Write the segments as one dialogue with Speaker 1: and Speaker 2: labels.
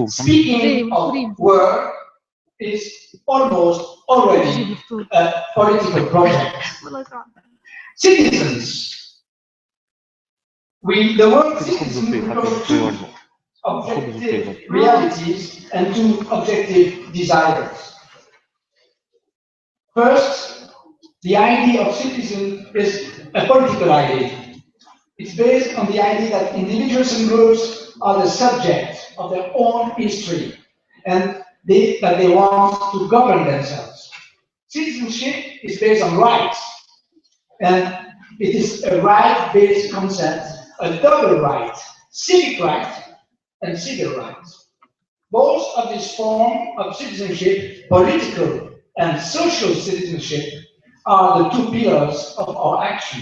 Speaker 1: Speaking of work is almost already a political project. Citizens. The word citizen refers to objective realities and to objective desires. First, the idea of citizen is a political idea. It's based on the idea that individuals and groups are the subject of their own history and that they want to govern themselves. Citizenship is based on rights, and it is a right-based concept, a double right, civic right and civil rights. Both of these forms of citizenship, political and social citizenship, are the two pillars of our action.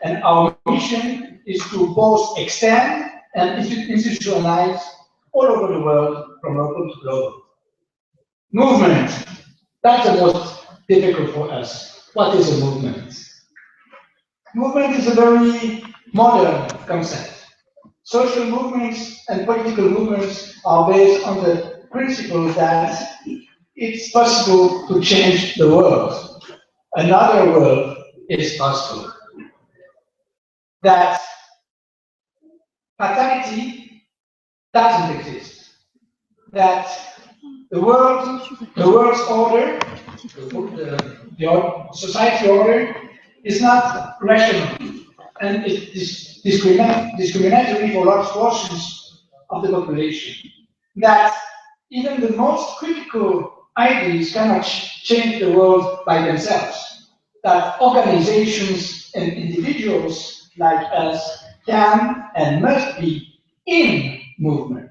Speaker 1: And our mission is to both extend and institutionalize all over the world, from local to global. Movement, that's the most difficult for us. What is a movement? Movement is a very modern concept. Social movements and political movements are based on the principle that it's possible to change the world. Another world is possible. That fatality doesn't exist. That the world's order, the society order, is not rational, and it is discriminatory for large portions of the population. That even the most critical ideas cannot change the world by themselves. That organizations and individuals like us can and must be in movement.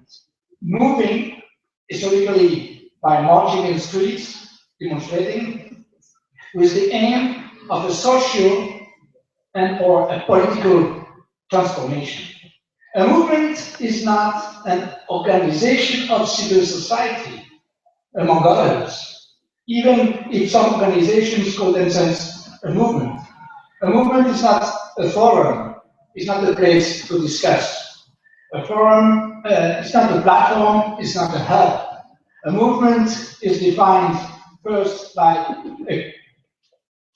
Speaker 1: Moving, historically, by marching in the streets, demonstrating, with the aim of a social and or a political transformation. A movement is not an organization of civil society, among others, even if some organizations call themselves a movement. A movement is not a forum, it's not a place to discuss. A forum is not a platform, it's not a hub. A movement is defined first by a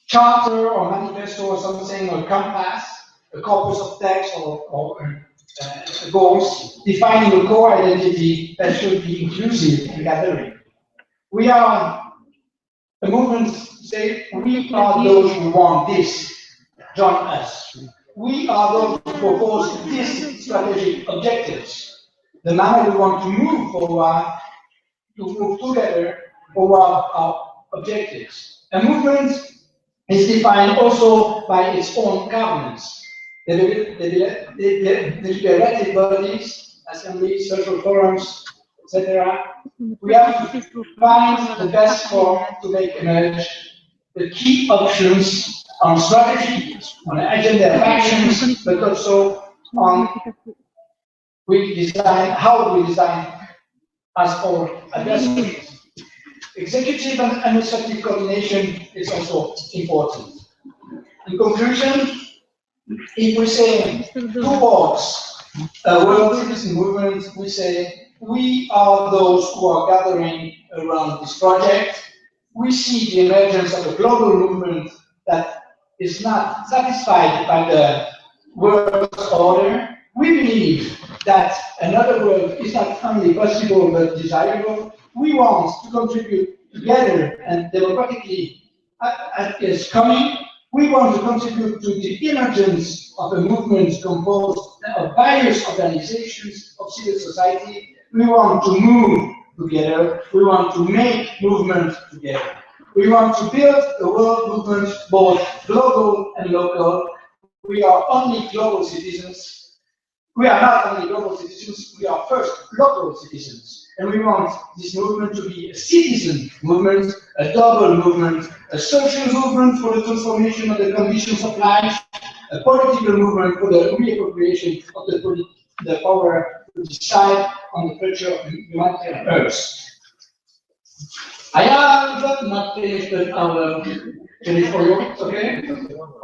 Speaker 1: charter or manifesto or something, or a compass, a corpus of text or goals, defining a core identity that should be inclusive and gathering. We are, the movement say, we are those who want this, join us. We are those who propose these strategic objectives. The manner we want to move forward, to move together toward our objectives. A movement is defined also by its own governance. The deliberative bodies, assemblies, social forums, etc. We have to find the best form to make emerge the key options on strategy, on the agenda of actions, but also on how we design as our adversaries. Executive and administrative coordination is also important. In conclusion, if we say towards a world citizen movement, we say we are those who are gathering around this project. We see the emergence of a global movement that is not satisfied by the world's order. We believe that another world is not only possible but desirable. We want to contribute together and democratically is coming. We want to contribute to the emergence of a movement composed of various organizations of civil society. We want to move together. We want to make movement together. We want to build a world movement, both global and local. We are only global citizens. We are not only global citizens, we are first local citizens. And we want this movement to be a citizen movement, a double movement, a social movement for the transformation of the conditions of life, a political movement for the reappropriation of the power to decide on the future of humanity on Earth. I have not finished, but I'll finish for you, okay?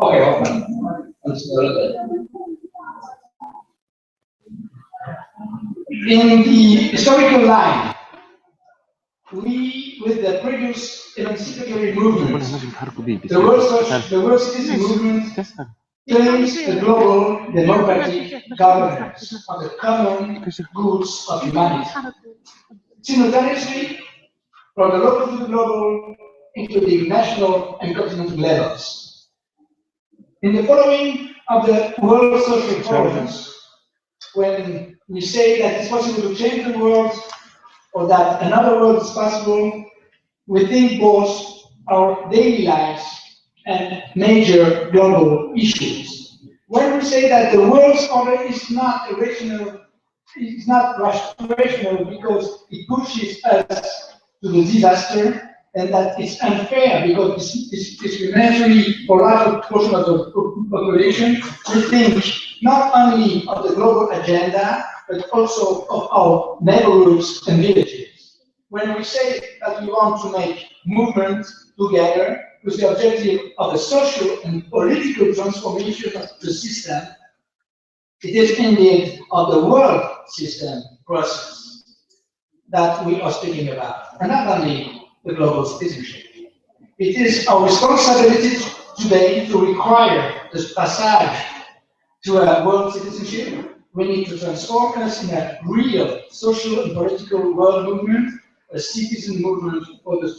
Speaker 1: Okay, In the historical line, we, with the previous emancipatory movement, the world citizen movement claims a global democratic governance of the common goods of humanity. Simultaneously, from the local to the global, including national and continental levels. In the following of the World Social Forums, when we say that it's possible to change the world or that another world is possible, we think both our daily lives and major global issues. When we say that the world's order is not rational because it pushes us to the disaster, and that it's unfair because it's discriminatory for a large portion of the population, we think not only of the global agenda, but also of our neighborhoods and villages. When we say that we want to make movement together with the objective of a social and political transformation of the system, it is indeed of the world system process that we are speaking about, and not only the global citizenship. It is our responsibility today to require this passage to a world citizenship. We need to transform us in a real social and political world movement, a citizen movement for the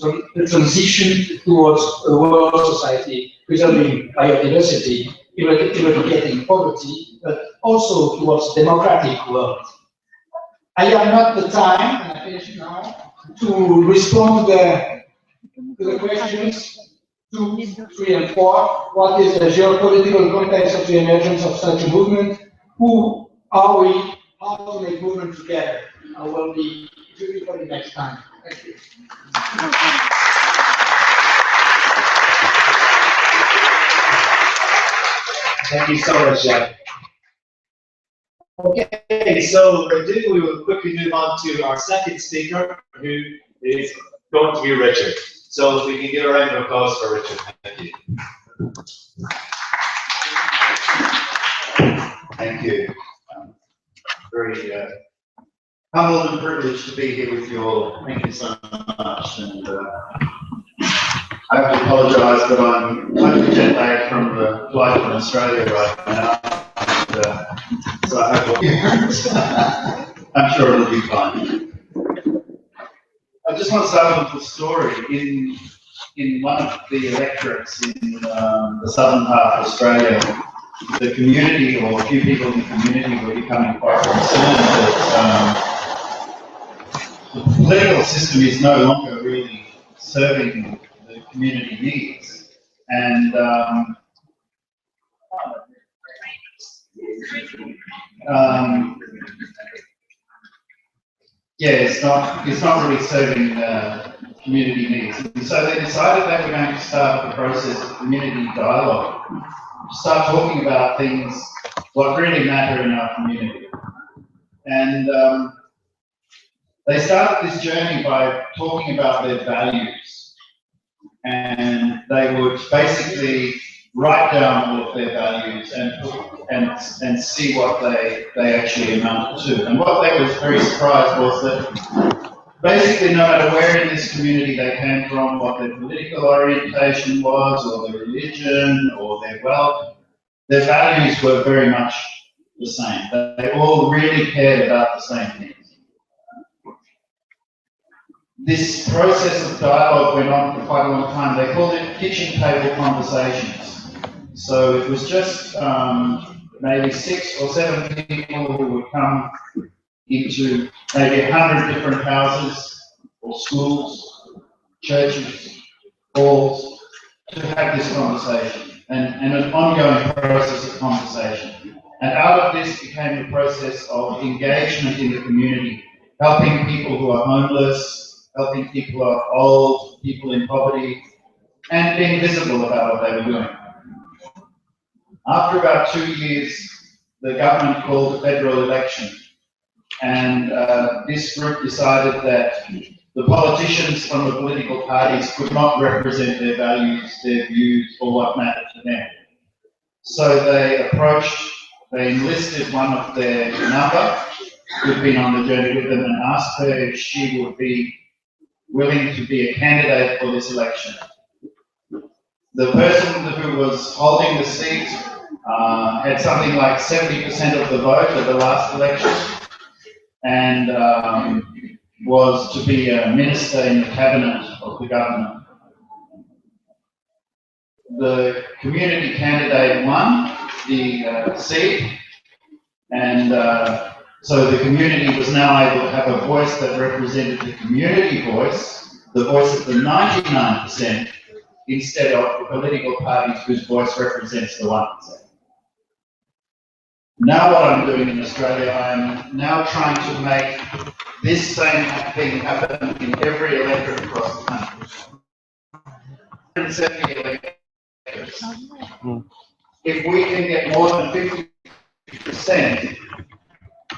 Speaker 1: transition towards a world society preserving biodiversity, eradicating poverty, but also towards democratic world. I have not the time, and I finish now, to respond to the questions 2, 3, and 4. What is the geopolitical context of the emergence of such a movement? Who are we? How to make movement together? I will be free for the next time. Thank you.
Speaker 2: Thank you so much, Jack. Okay, so we will quickly move on to our second speaker, who is going to be Richard. So if we can give a round of applause for Richard. Thank you.
Speaker 3: Thank you. Very humbled and privileged to be here with you all. Thank you so much. And I have to apologise, but I'm totally jet lagged from the flight from Australia right now. And, so I hope I'm sure it'll be fine. I just want to start with the story. In one of the electorates in the southern part of Australia, the community, or a few people in the community, were becoming quite concerned that the political system is no longer really serving the community needs. And yeah, it's not really serving community needs. And so they decided they were going to start the process of community dialogue, start talking about things, what really matter in our community. And they started this journey by talking about their values. And they would basically write down all of their values and see what they actually amounted to. And what they was very surprised was that basically no matter where in this community they came from, what their political orientation was, or their religion, or their wealth, their values were very much the same. They all really cared about the same things. This process of dialogue went on for quite a long time. They called it kitchen table conversations. So it was just maybe 6 or 7 people who would come into maybe 100 different houses or schools, churches, halls, to have this conversation and an ongoing process of conversation. And out of this became the process of engagement in the community, helping people who are homeless, helping people who are old, people in poverty, and being visible about what they were doing. After about 2 years, the government called a federal election, and this group decided that the politicians from the political parties could not represent their values, their views, or what mattered to them. So they enlisted one of their number who'd been on the journey with them and asked her if she would be willing to be a candidate for this election. The person who was holding the seat had something like 70% of the vote at the last election, and was to be a minister in the cabinet of the government. The community candidate won the seat, and so the community was now able to have a voice that represented the community voice, the voice of the 99%, instead of the political parties whose voice represents the 1%. Now what I'm doing in Australia, I'm now trying to make this same thing happen in every electorate across the country. 170 electors. If we can get more than 50%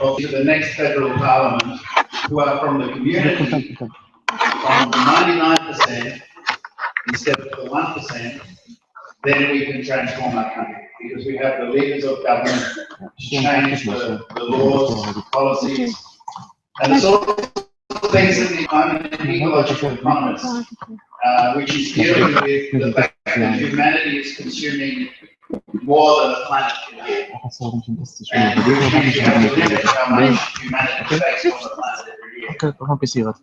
Speaker 3: of the next federal parliament who are from the community, from the 99% instead of the 1%, then we can transform our country, because we have the leaders of government to change the laws, policies, and the sort of things that the moment in ecological economics, which is dealing with the fact that humanity is consuming more than the planet can give. And which means you have to limit how much humanity takes on the planet every year.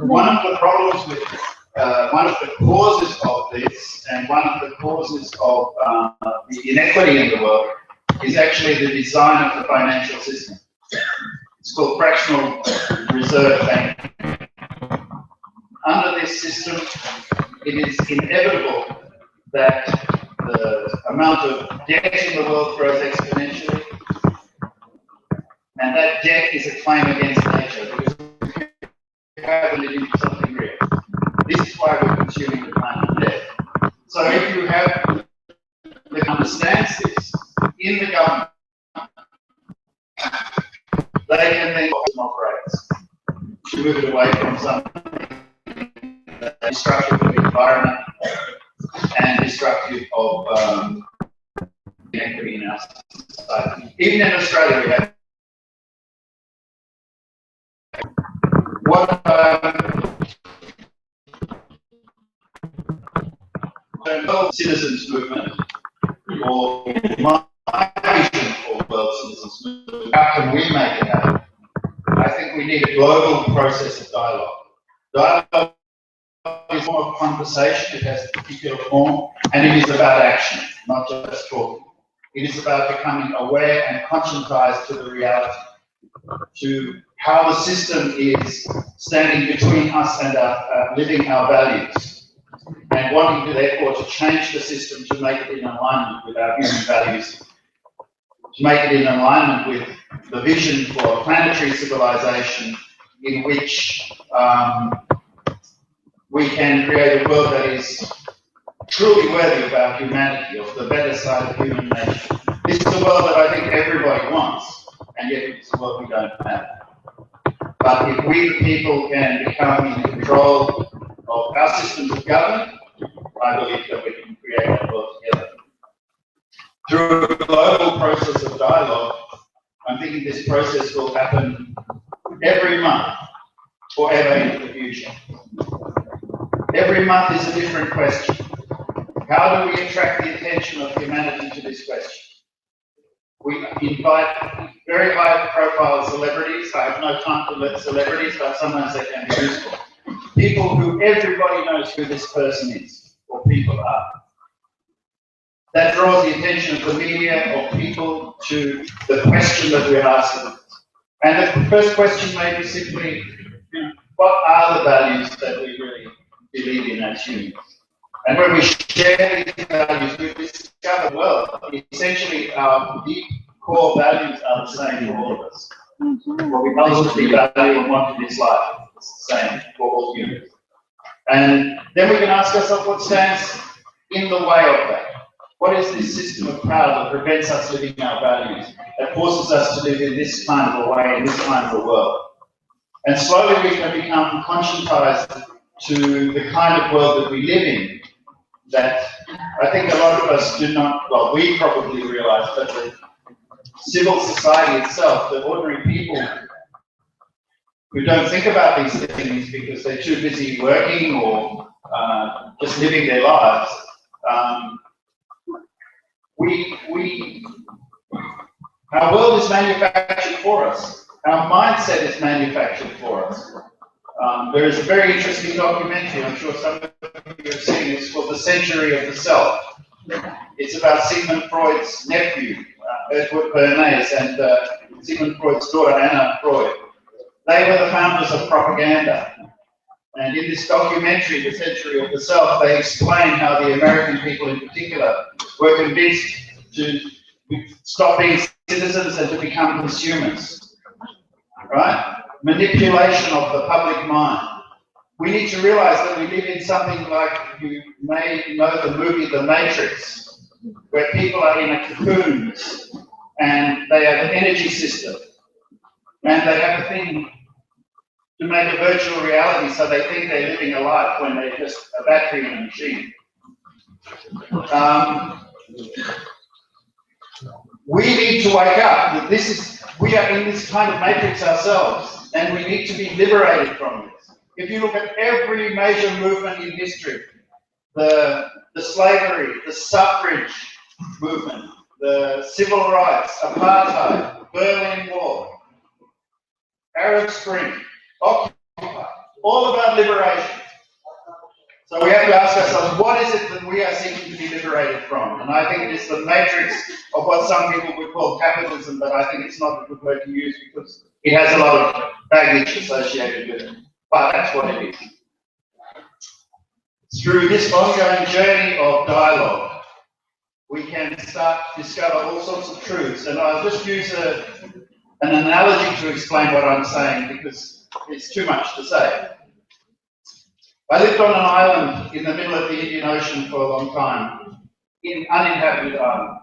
Speaker 3: One of the problems with one of the causes of this, and one of the causes of the inequity in the world, is actually the design of the financial system. It's called fractional reserve banking. Under this system, it is inevitable that the amount of debt in the world grows exponentially, and that debt is a claim against nature, because we have to live into something real. This is why we're consuming the planet debt. So if you have that understands this in the government, they can then operates to move it away from something that is destructive of the environment and destructive of inequity in our society. Even in Australia, we have what citizens movement, or my vision for world citizens movement. How can we make it happen? I think we need a global process of dialogue. Dialogue is more of conversation, it has a particular form, and it is about action, not just talking. It is about becoming aware and conscientized to the reality, to how the system is standing between us and living our values, and wanting to therefore to change the system to make it in alignment with our human values, to make it in alignment with the vision for a planetary civilization in which we can create a world that is truly worthy of our humanity, of the better side of human nature. This is a world that I think everybody wants, and yet it's a world we don't have. But if we, the people, can become in control of our systems of government, I believe that we can create that world together. Through a global process of dialogue, I'm thinking this process will happen every month, forever into the future. Every month is a different question. How do we attract the attention of humanity to this question? We invite very high-profile celebrities. I have no time to let celebrities, but sometimes they can be useful. People who everybody knows who this person is, or people are. That draws the attention of the media, of people, to the question that we're asking. And the first question may be simply, what are the values that we really believe in as humans? And when we share these values, we discover, well, essentially our deep core values are the same for all of us. What we ultimately value and want in this life is the same for all humans. And then we can ask ourselves what stands in the way of that. What is this system of power that prevents us living our values, that forces us to live in this kind of a way, in this kind of a world? And slowly we can become conscientized to the kind of world that we live in, that I think a lot of us do not, well, we probably realize, but the civil society itself, the ordinary people who don't think about these things because they're too busy working or just living their lives. Our world is manufactured for us. Our mindset is manufactured for us. There is a very interesting documentary, I'm sure some of you have seen it, it's called The Century of the Self. It's about Sigmund Freud's nephew, Edward Bernays, and Sigmund Freud's daughter, Anna Freud. They were the founders of propaganda. And in this documentary, The Century of the Self, they explain how the American people in particular were convinced to stop being citizens and to become consumers, right? Manipulation of the public mind. We need to realize that we live in something like, you may know the movie The Matrix, where people are in a cocoons and they have an energy system and they have a thing to make a virtual reality, so they think they're living a life when they're just a battery in a machine. We need to wake up that we are in this kind of matrix ourselves, and we need to be liberated from this. If you look at every major movement in history, the slavery, the suffrage movement, the civil rights, apartheid, Berlin Wall, Arab Spring, Occupy, all about liberation. So we have to ask ourselves, what is it that we are seeking to be liberated from? And I think it is the matrix of what some people would call capitalism, but I think it's not a good word to use because it has a lot of baggage associated with it. But that's what it is. Through this ongoing journey of dialogue, we can start to discover all sorts of truths. And I'll just use an analogy to explain what I'm saying because it's too much to say. I lived on an island in the middle of the Indian Ocean for a long time, in uninhabited island.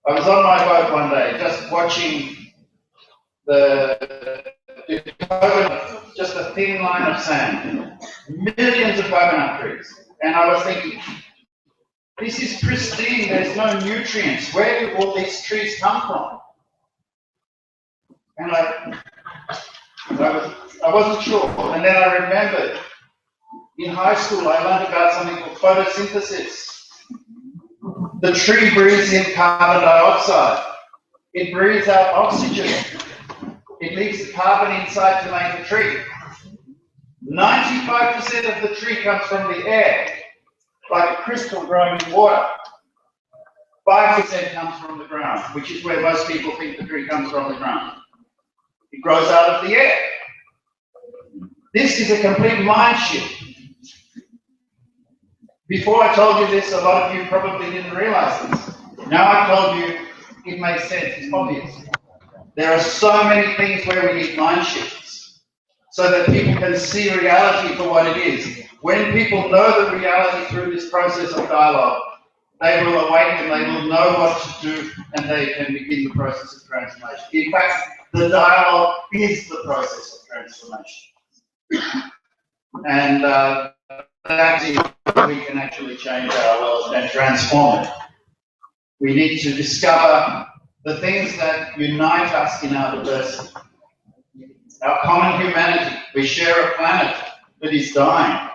Speaker 3: I was on my boat one day, just watching the coconut, just a thin line of sand, millions of coconut trees, and I was thinking, this is pristine, there's no nutrients, where do all these trees come from? And I wasn't sure, and then I remembered, in high school I learned about something called photosynthesis. The tree breathes in carbon dioxide, it breathes out oxygen, it leaves the carbon inside to make the tree. 95% of the tree comes from the air, like a crystal growing in water. 5% comes from the ground, which is where most people think the tree comes from the ground. It grows out of the air. This is a complete mind shift. Before I told you this, a lot of you probably didn't realize this. Now I've told you, it makes sense, it's obvious. There are so many things where we need mind shifts, so that people can see reality for what it is. When people know the reality through this process of dialogue, they will awaken, they will know what to do, and they can begin the process of transformation. In fact, the dialogue is the process of transformation. And that is how we can actually change our world and transform it. We need to discover the things that unite us in our diversity. Our common humanity. We share a planet that is dying.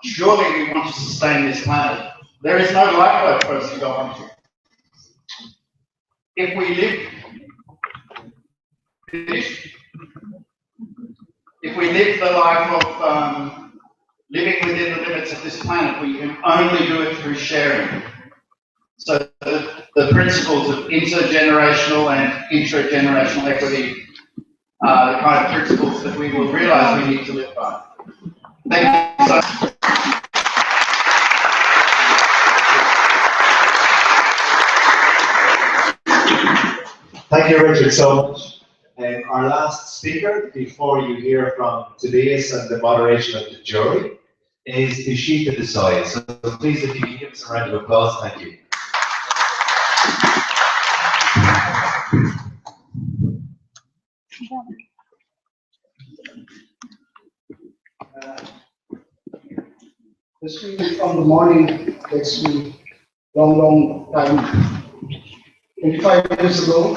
Speaker 3: Surely we want to sustain this planet. There is no lifeboat for us to go on to. If we live the life of living within the limits of this planet, we can only do it through sharing. So the principles of intergenerational and intragenerational equity are the kind of principles that we will realize we need to live by. Thank you so much.
Speaker 2: Thank you, Richard, so much. Our last speaker, before you hear from Tobias and the moderation of the jury, is Ishita Desai. So please, if you can give us a round of applause, thank you.
Speaker 1: History from the morning takes me long time. 25 years ago,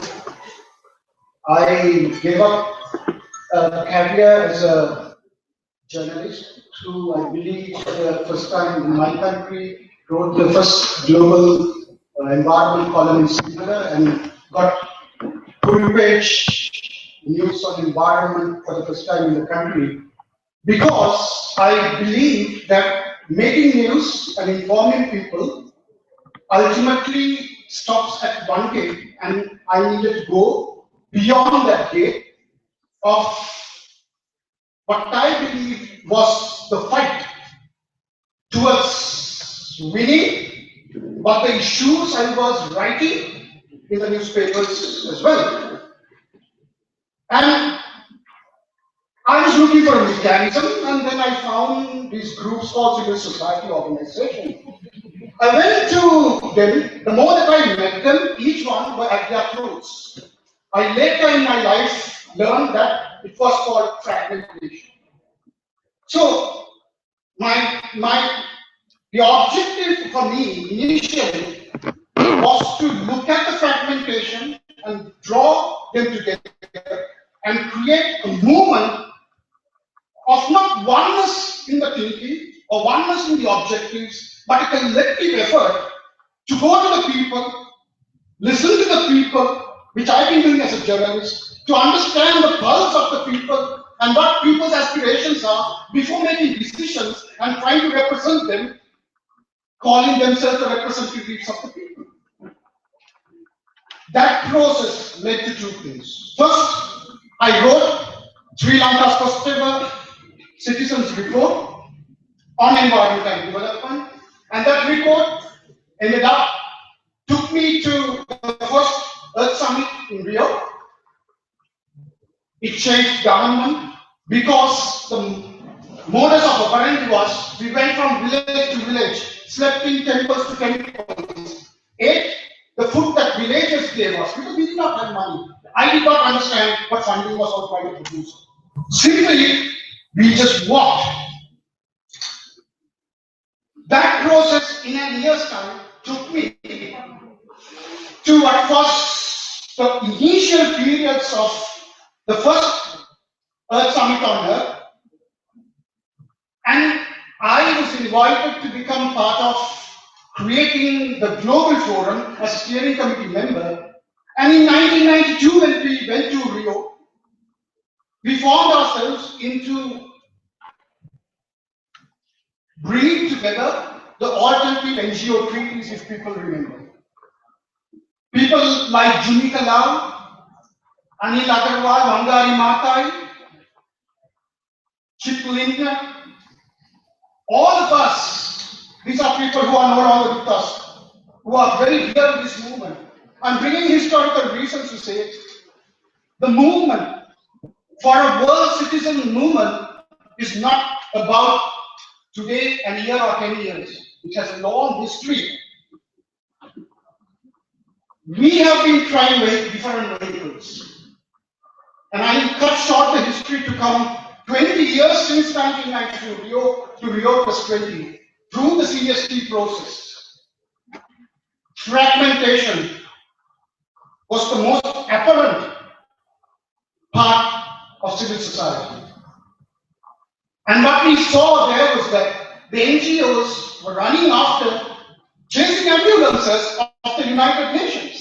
Speaker 1: I gave up
Speaker 4: career as a journalist who I believe for the first time in my country wrote the first global environment column in Singular and got full page news on environment for the first time in the country, because I believe that making news and informing people ultimately stops at one gate, and I needed to go beyond that gate of what I believe was the fight towards winning, but the issues I was writing in the newspapers as well. And I was looking for a mechanism, and then I found these groups called civil society organization. I went to them. The more that I met them, each one were at their throats. I later in my life learned that it was called fragmentation. So the objective for me initially was to look at the fragmentation and draw them together and create a movement of not oneness in the thinking or oneness in the objectives, but a collective effort to go to the people, listen to the people, which I've been doing as a journalist, to understand the pulse of the people and what people's aspirations are before making decisions and trying to represent them, calling themselves the representatives of the people. That process led to two things. First, I wrote Sri Lanka's first ever citizens report on environment and development, and that report took me to the first Earth Summit in Rio. It changed government because the modus of operandi was we went from village to village, slept in temples to temples, ate the food that villagers gave us because we did not have money. I did not understand what funding was all trying to produce. Simply, we just walked. That process in a year's time took me to what was the initial periods of the first Earth Summit on Earth, and I was invited to become part of creating the Global Forum as a steering committee member. And in 1992, when we went to Rio, we formed ourselves into bringing together the alternative NGO treaties, if people remember. People like Jumika Lal, Anil Agarwal, Wangari Maathai, Chip Lindner, all of us, these are people who are no longer with us, who are very dear to this movement. I'm bringing historical reasons to say the movement for a world citizen movement is not about today and a year or 10 years. It has a long history. We have been trying different vehicles. And I will cut short the history to come 20 years since 1992, Rio plus 20, through the CST process. Fragmentation was the most apparent part of civil society. And what we saw there was that the NGOs were running after chasing ambulances of the United Nations.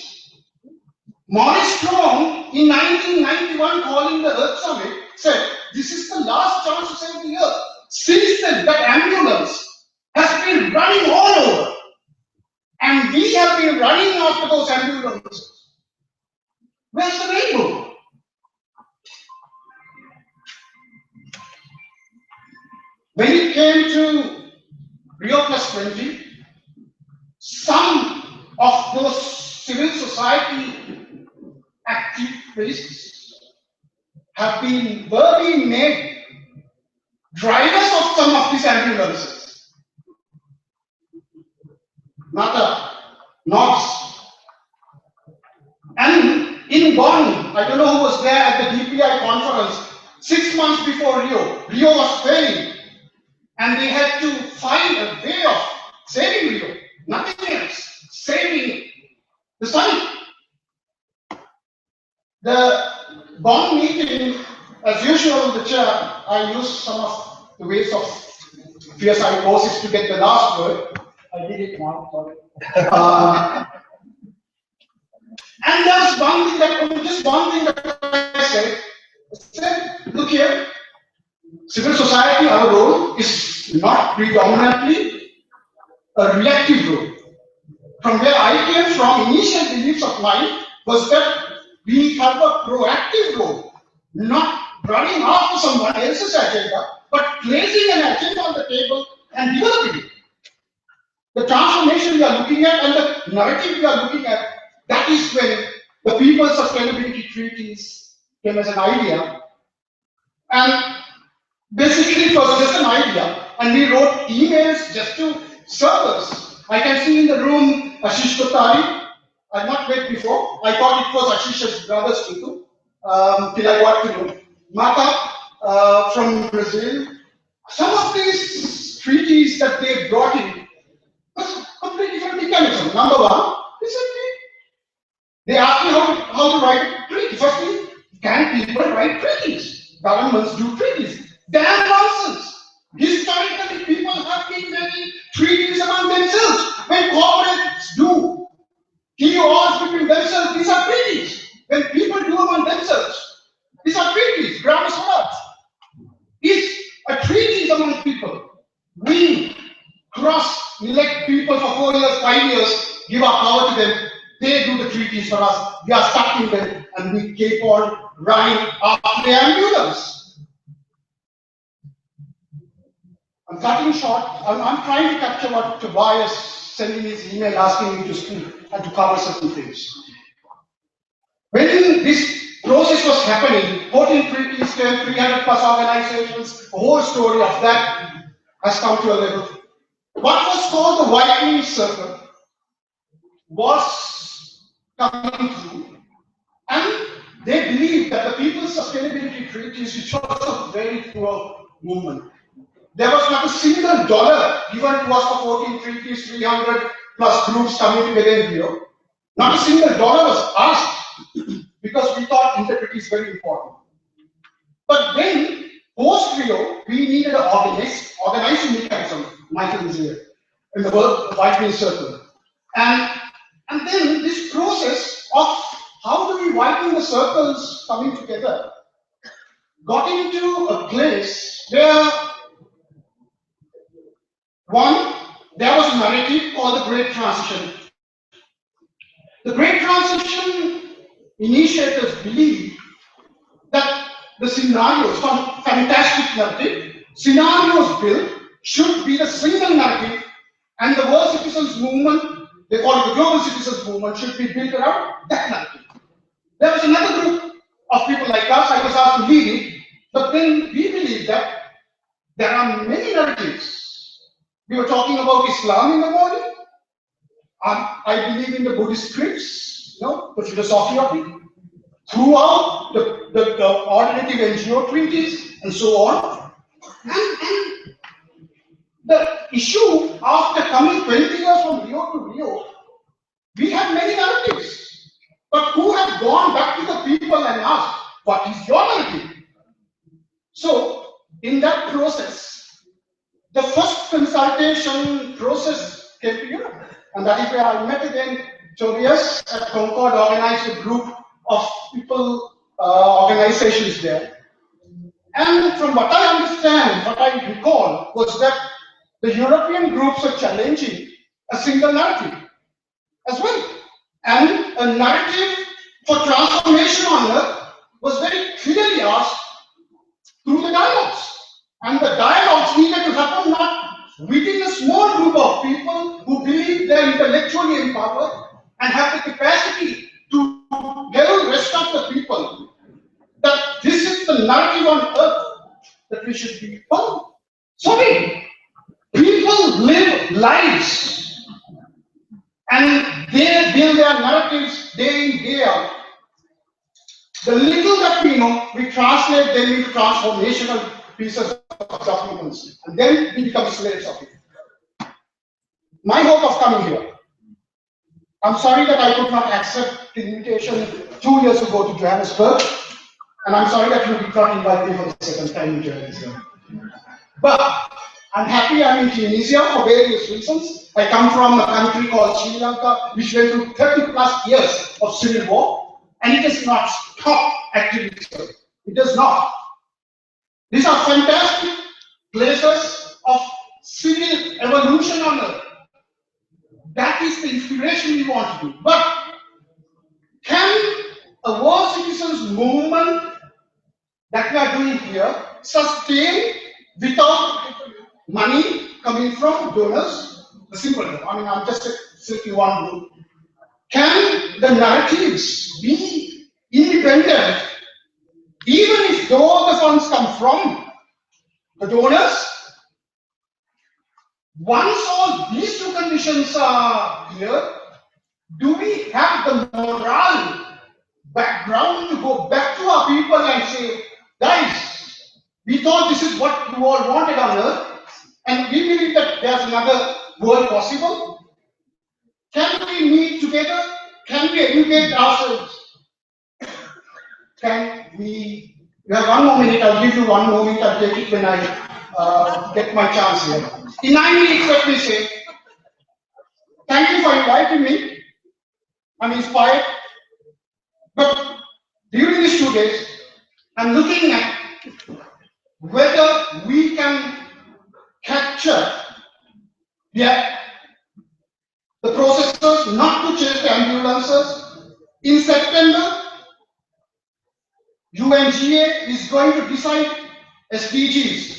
Speaker 4: Maurice Strong, in 1991, calling the Earth Summit, said, this is the last chance to save the Earth. Since then, that ambulance has been running all over. And we have been running after those ambulances. Where's the rainbow? When it came to Rio plus 20, some of those civil society activists were being made drivers of some of these ambulances. Knots. And in Bonn, I don't know who was there at the DPI conference, 6 months before Rio was failing. And they had to find a way of saving Rio, nothing else, saving the summit. The Bonn meeting As usual, the chair, I use some of the ways of fierce psychosis to get the last word. I did it now, sorry. And there's one thing that I said, look here, civil society, our role is not predominantly a reactive role. From where I came from, initial beliefs of mine was that we have a proactive role, not running after someone else's agenda, but placing an agenda on the table and developing it. The transformation we are looking at and the narrative we are looking at, that is when the People's Sustainability Treaties came as an idea. And basically it was just an idea. And we wrote emails just to circles. I can see in the room Ashish Kothari. I've not met before. I thought it was Ashish's brother Stitu. Till I got to know. Mata from Brazil. Some of these treaties that they brought in was completely different mechanism. Number one, they asked me how to write a treaty. Firstly, can people write treaties? Governments do treaties. Damn nonsense. Historically, people have been making treaties among themselves. When corporates do TORs between themselves, these are treaties. When people do among themselves, these are treaties. Grammar Swaraj is a treaties among people. We elect people for 4 years, 5 years, give our power to them. They do the treaties for us. We are stuck in them, and we keep on running after the ambulance. I'm cutting short. I'm trying to capture what Tobias sent in his email asking me to speak and to cover certain things. When this process was happening, 14 treaties, 300 plus organizations, the whole story of that has come to a level. What was called the whitening circle was coming through, and they believed that the People's Sustainability Treaties, which was a very poor movement, there was not a single dollar given to us for 14 treaties, 300 plus groups coming together in Rio. Not a single dollar was asked because we thought integrity is very important. But then, post Rio, we needed an organizing mechanism. Michael is here in the whitening circle. And then this process of how do we widen the circles coming together got into a place where there was a narrative called the Great Transition. The Great Transition initiators believed that the scenarios, some fantastic narrative, scenarios built should be the single narrative, and the World Citizens Movement, they call it the Global Citizens Movement, should be built around that narrative. There was another group of people like us, I was asked to lead it, but then we believe that there are many narratives. We were talking about Islam in the morning. I believe in the Buddhist scripts, the philosophy of it. Throughout the alternative NGO treaties and so on. And the issue after coming 20 years from Rio to Rio, we have many narratives. But who have gone back to the people and asked, what is your narrative? So, in that process, the first consultation process came to Europe. And that is where I met again Tobias at Concord, organized a group of people, organizations there. And from what I understand, what I recall, was that the European groups are challenging a single narrative as well. And a narrative for transformation on Earth was very clearly asked through the dialogues. And the dialogues needed to happen not within a small group of people who believe they're intellectually empowered and have the capacity to tell the rest of the people that this is the narrative on Earth that we should be following. Sorry, people live lives and they build their narratives day in, day out. The little that we know, we translate them into transformational pieces of documents, and then we become slaves of it. My hope of coming here, I'm sorry that I could not accept the invitation 2 years ago to Johannesburg. And I'm sorry that you did not invite me for the second time in journalism. But I'm happy I'm in Tunisia for various reasons. I come from a country called Sri Lanka, which went through 30 plus years of civil war, and it does not stop activism. It does not. These are fantastic places of civil evolution on earth. That is the inspiration we want to do. But can a war citizens movement that we are doing here sustain without money coming from donors? The simple one. I mean, I'm just selecting one group. Can the narratives be independent, even if though the funds come from the donors? Once all these two conditions are here, do we have the moral background to go back to our people and say, guys, we thought this is what you all wanted on earth, and we believe that there's another world possible? Can we meet together? Can we educate ourselves? Can we? You have 1 more minute, I'll give you 1 more minute, I'll take it when I get my chance here. In 9 minutes, let me say, thank you for inviting me. I'm inspired. But during these 2 days, I'm looking at whether we can capture the processors not to chase the ambulances. In September, UNGA is going to decide SDGs.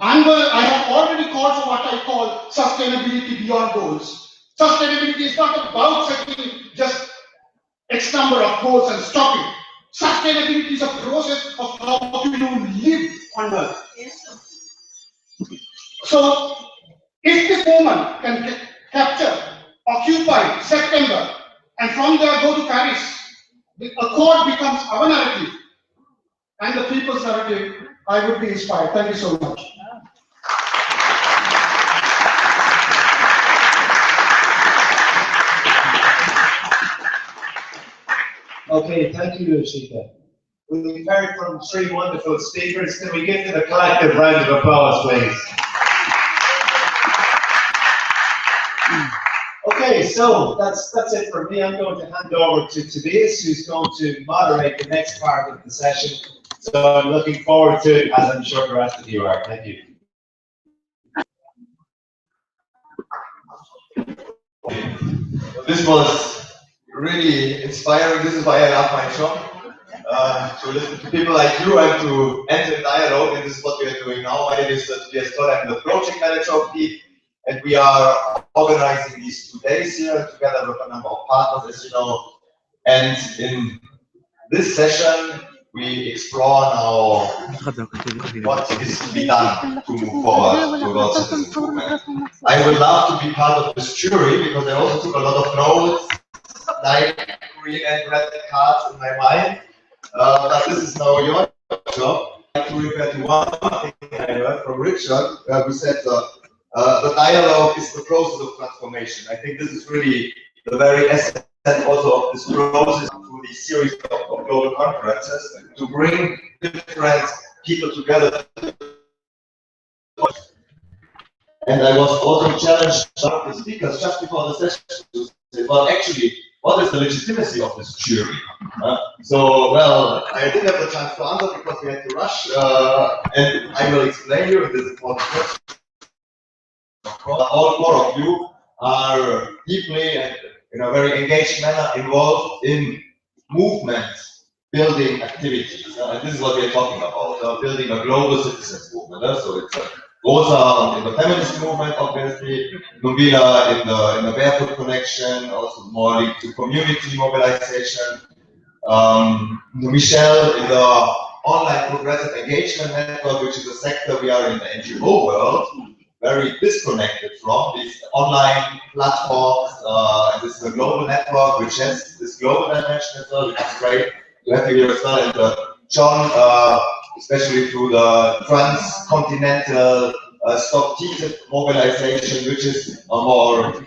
Speaker 4: I have already called for what I call sustainability beyond goals. Sustainability is not about setting just X number of goals and stopping. Sustainability is a process of how do you live on Earth. So, if this movement can capture, occupy September, and from there go to Paris, the accord becomes our narrative and the people's narrative, I would be inspired. Thank you so much.
Speaker 2: Okay, thank you, Shika. We've heard from 3 wonderful speakers. Can we give them a collective round of applause, please? Okay, so that's it for me. I'm going to hand over to Tobias, who's going to moderate the next part of the session. So I'm looking forward to it, as I'm sure the rest of you are. Thank you.
Speaker 5: This was really inspiring. This is why I love my job. To listen to people like you and to enter dialogue, and this is what we are doing now. My name is Tobias Toll. I'm the project manager of DEEP, and we are organizing these 2 days here together with a number of partners, as you know. And in this session, we explore now what is to be done to move forward towards citizen movement. I would love to be part of this jury because I also took a lot of notes, like green and red cards in my mind. But this is now your job. I'd like to refer to one thing I heard from Richard, who said the dialogue is the process of transformation. I think this is really the very essence also of this process through these series of global conferences, to bring different people together. And I was also challenged by the speakers just before the session to say, well, actually, what is the legitimacy of this jury? Well, I didn't have the chance to answer because we had to rush, and I will explain you this important question. All 4 of you are deeply and in a very engaged manner involved in movement building activities, and this is what we are talking about, building a global citizens movement. So it's Rosa in the feminist movement, obviously, Nubila in the barefoot connection, also more linked to community mobilization, Michelle in the online progressive engagement network, which is a sector we are in the NGO world very disconnected from, these online platforms, and this is a global network which has this global dimension as well, which is great to have you here as well. And John, especially through the transcontinental Stop TTIP mobilization, which is a more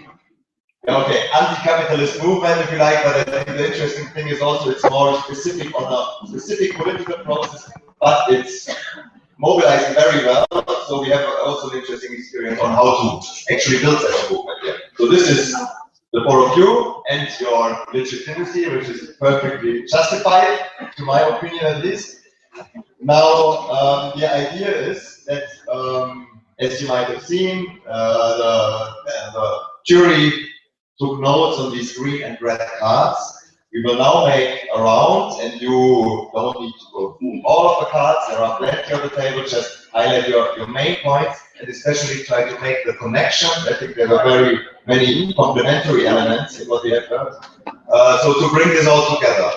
Speaker 5: Okay, anti-capitalist movement, if you like, but I think the interesting thing is also it's more specific on a specific political process, but it's mobilizing very well. So we have also an interesting experience on how to actually build such a movement. Yeah. So this is the four of you and your legitimacy, which is perfectly justified, to my opinion at least. Now, the idea is that, as you might have seen, the jury took notes on these green and red cards. We will now make a round, and you don't need to go through all of the cards. There are plenty on the table. Just highlight your main points, and especially try to make the connection. I think there are very many complementary elements in what we have heard. So to bring this all together,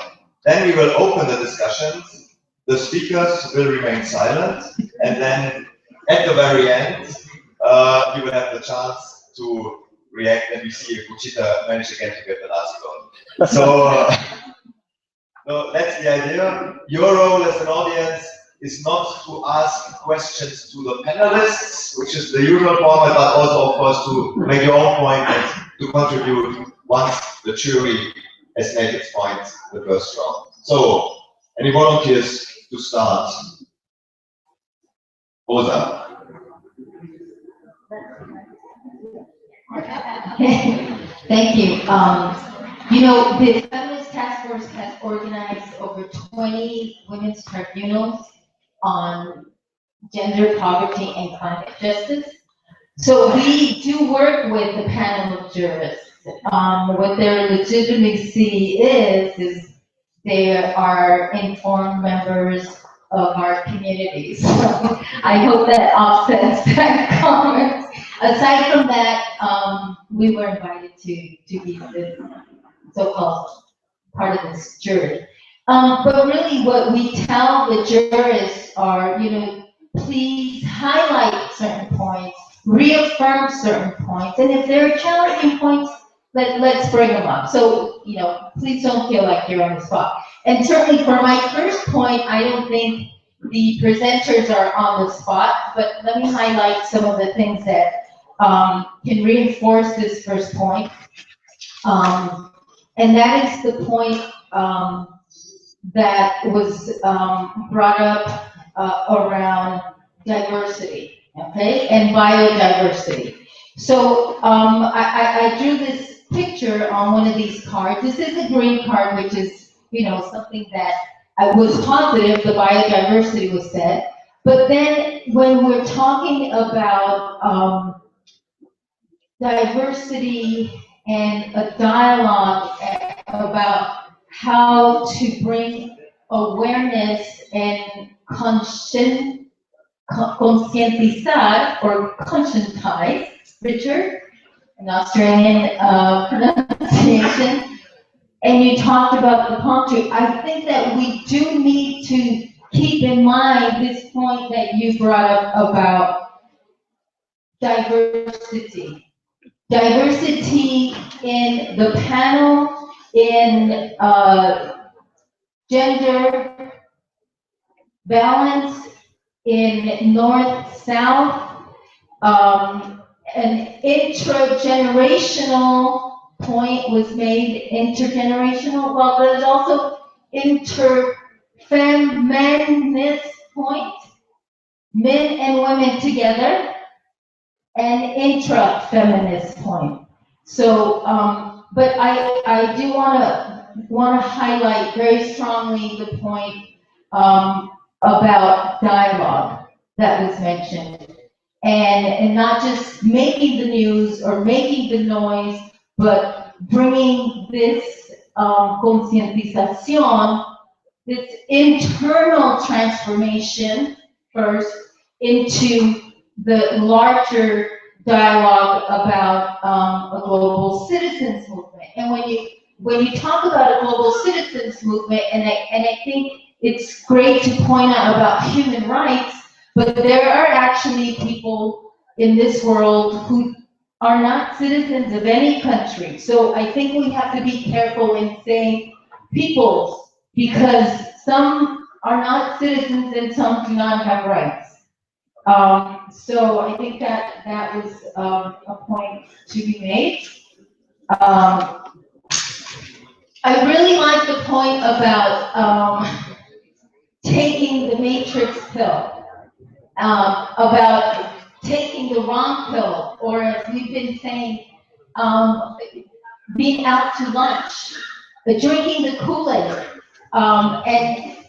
Speaker 5: then we will open the discussions. The speakers will remain silent, and then at the very end, you will have the chance to react, and we see if Uchita managed again to get the last goal. So, no, that's the idea. Your role as an audience is not to ask questions to the panelists, which is the usual format, but also, of course, to make your own point and to contribute once the jury has made its point the first round. So, any volunteers to start? Rosa.
Speaker 6: Thank you. You know, the Feminist Task Force has organized over 20 women's tribunals on gender poverty and climate justice. So we do work with the panel of jurists. What their legitimacy is they are informed members of our communities. So I hope that offsets that comment. Aside from that, we were invited to be the so-called part of this jury. But really what we tell the jurists are, you know, please highlight certain points, reaffirm certain points, and if there are challenging points, let's bring them up. So, you know, please don't feel like you're on the spot. And certainly for my first point, I don't think the presenters are on the spot, but let me highlight some of the things that can reinforce this first point. And that is the point that was brought up around diversity, okay, and biodiversity. So I drew this picture on one of these cards. This is a green card, which is, you know, something that I was positive the biodiversity was said. But then when we're talking about diversity and a dialogue about how to bring awareness and conscientizar or conscientize, Richard, an Australian pronunciation, and you talked about the palm tree. I think that we do need to keep in mind this point that you brought up about diversity. Diversity in the panel, in gender balance, in north-south, an intergenerational point was made, intergenerational, well, there's also interfeminist point, men and women together, and intra-feminist point. So, but I do want to highlight very strongly the point about dialogue that was mentioned, and not just making the news or making the noise, but bringing this concientización, this internal transformation first into the larger dialogue about a global citizens movement. And when you talk about a global citizens movement, and I think it's great to point out about human rights, but there are actually people in this world who are not citizens of any country. So I think we have to be careful in saying peoples, because some are not citizens and some do not have rights. So I think that was a point to be made. I really like the point about taking the matrix pill, about taking the wrong pill, or as we've been saying, being out to lunch, drinking the Kool-Aid,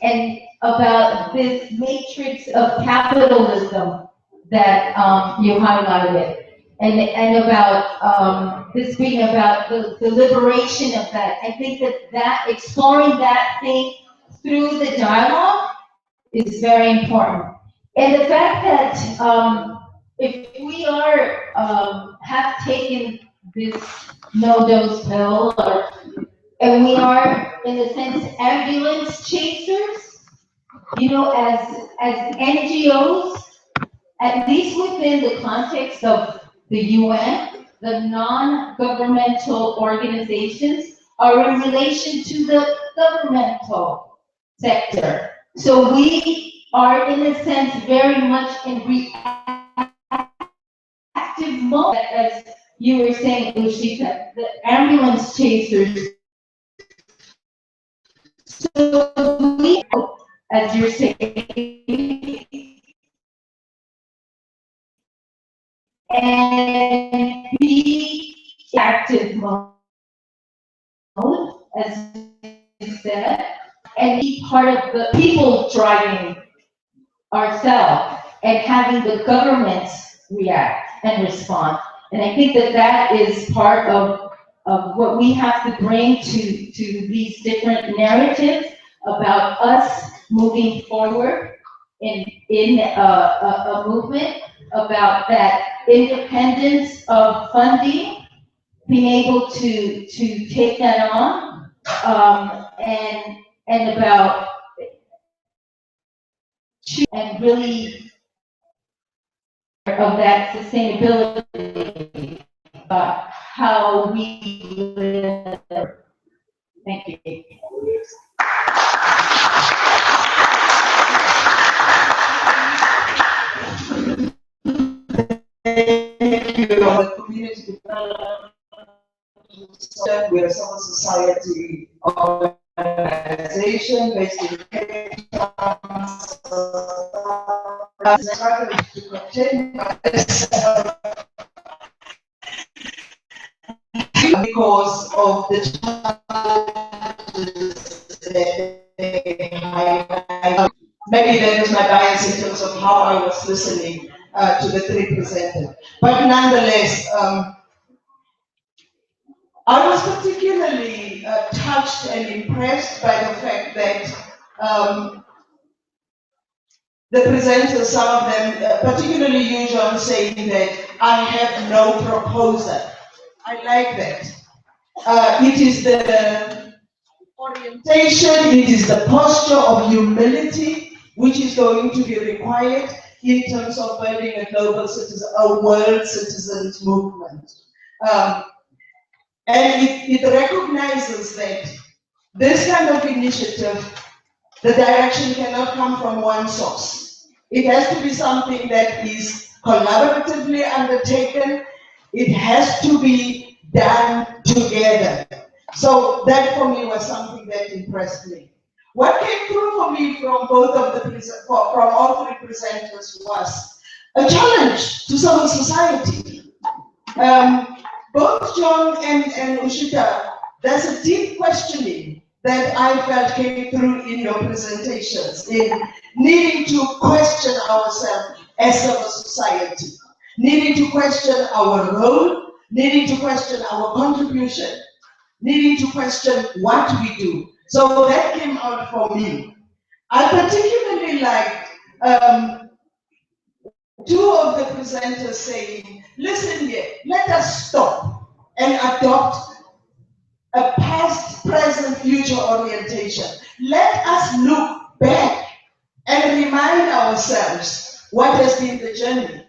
Speaker 6: and about this matrix of capitalism that you highlighted. And about this being about the liberation of that. I think that exploring that thing through the dialogue is very important. And the fact that if we have taken this no-dose pill, and we are, in a sense, ambulance chasers, as NGOs, at least within the context of the UN, the non-governmental organizations are in relation to the governmental sector. So we are, in a sense, very much in reactive mode, as you were saying, Ushita, the ambulance chasers. So we, as you're saying, and be active mode, as you said, and be part of the people driving ourselves and having the governments react and respond. And I think that is part of what we have to bring to these different narratives about us moving forward in a movement, about that independence of funding, being able to take that on, and about and really of that sustainability, how we live. Thank you.
Speaker 7: Thank you. The community development, we're a civil society organization based in Cape Town. To continue because of the challenges. Maybe that was my bias in terms of how I was listening to the three presenters. But nonetheless, I was particularly touched and impressed by the fact that the presenters, some of them, particularly you, John, saying that I have no proposal. I like that. It is the orientation, it is the posture of humility which is going to be required in terms of building a global citizen, a world citizens movement. And it recognizes that this kind of initiative, the direction cannot come from one source. It has to be something that is collaboratively undertaken. It has to be done together. So that for me was something that impressed me. What came through for me from both of the from all three presenters was a challenge to civil society. Both John and Ushita, there's a deep questioning that I felt came through in your presentations, in needing to question ourselves as civil society, needing to question our role, needing to question our contribution, needing to question what we do. So that came out for me. I particularly liked two of the presenters saying, listen here, let us stop and adopt a past, present, future orientation. Let us look back and remind ourselves what has been the journey,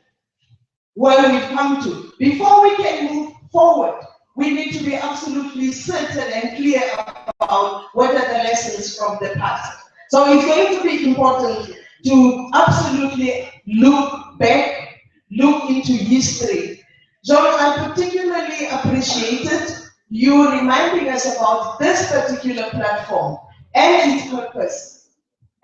Speaker 7: where we've come to. Before we can move forward, we need to be absolutely certain and clear about what are the lessons from the past. So it's going to be important to absolutely look back, look into history. John, I particularly appreciated you reminding us about this particular platform and its purpose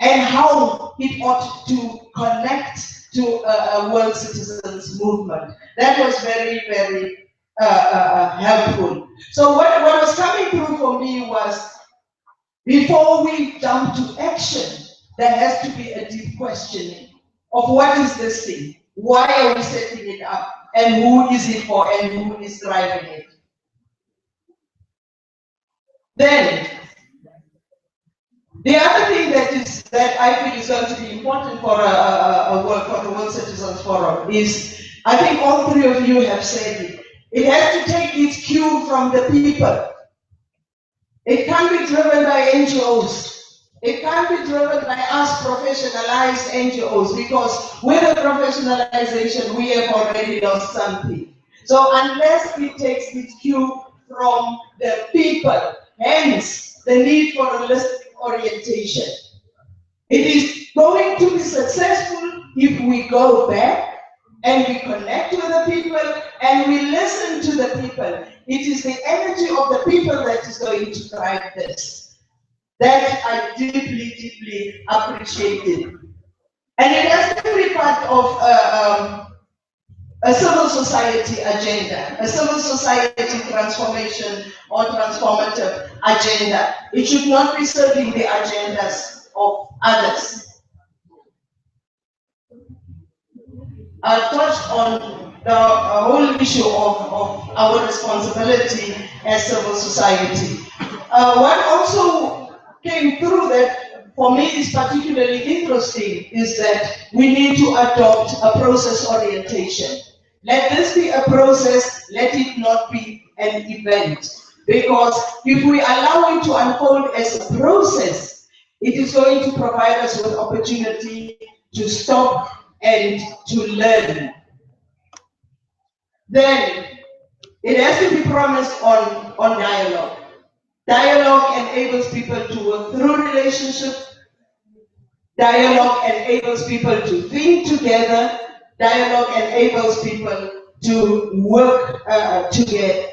Speaker 7: and how it ought to connect to a world citizens movement. That was very, very helpful. So what was coming through for me was, before we jump to action, there has to be a deep questioning of what is this thing? Why are we setting it up? And who is it for and who is driving it? Then, the other thing that I feel is going to be important for the World Citizens Forum is, I think all three of you have said it. It has to take its cue from the people. It can't be driven by NGOs. It can't be driven by us professionalized NGOs, because with the professionalization, we have already lost something. So unless it takes its cue from the people, hence the need for holistic orientation. It is going to be successful if we go back and we connect with the people and we listen to the people. It is the energy of the people that is going to drive this. That I deeply, deeply appreciated. And it has to be part of a civil society agenda, a civil society transformation or transformative agenda. It should not be serving the agendas of others. I touched on the whole issue of our responsibility as civil society. What also came through that for me is particularly interesting is that we need to adopt a process orientation. Let this be a process, let it not be an event. Because if we allow it to unfold as a process, it is going to provide us with opportunity to stop and to learn. Then it has to be promised on dialogue. Dialogue enables people to work through relationships. Dialogue enables people to think together. Dialogue enables people to work together.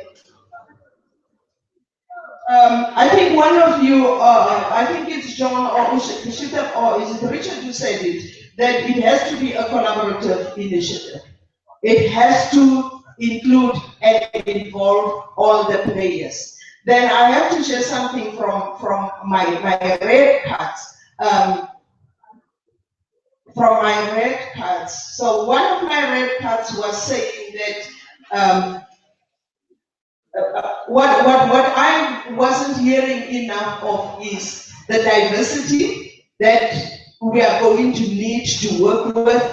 Speaker 7: I think one of you, I think it's John or Ushita, or is it Richard who said it, that it has to be a collaborative initiative. It has to include and involve all the players. Then I have to share something from my red cards. From my red cards. So one of my red cards was saying that what I wasn't hearing enough of is the diversity that we are going to need to work with.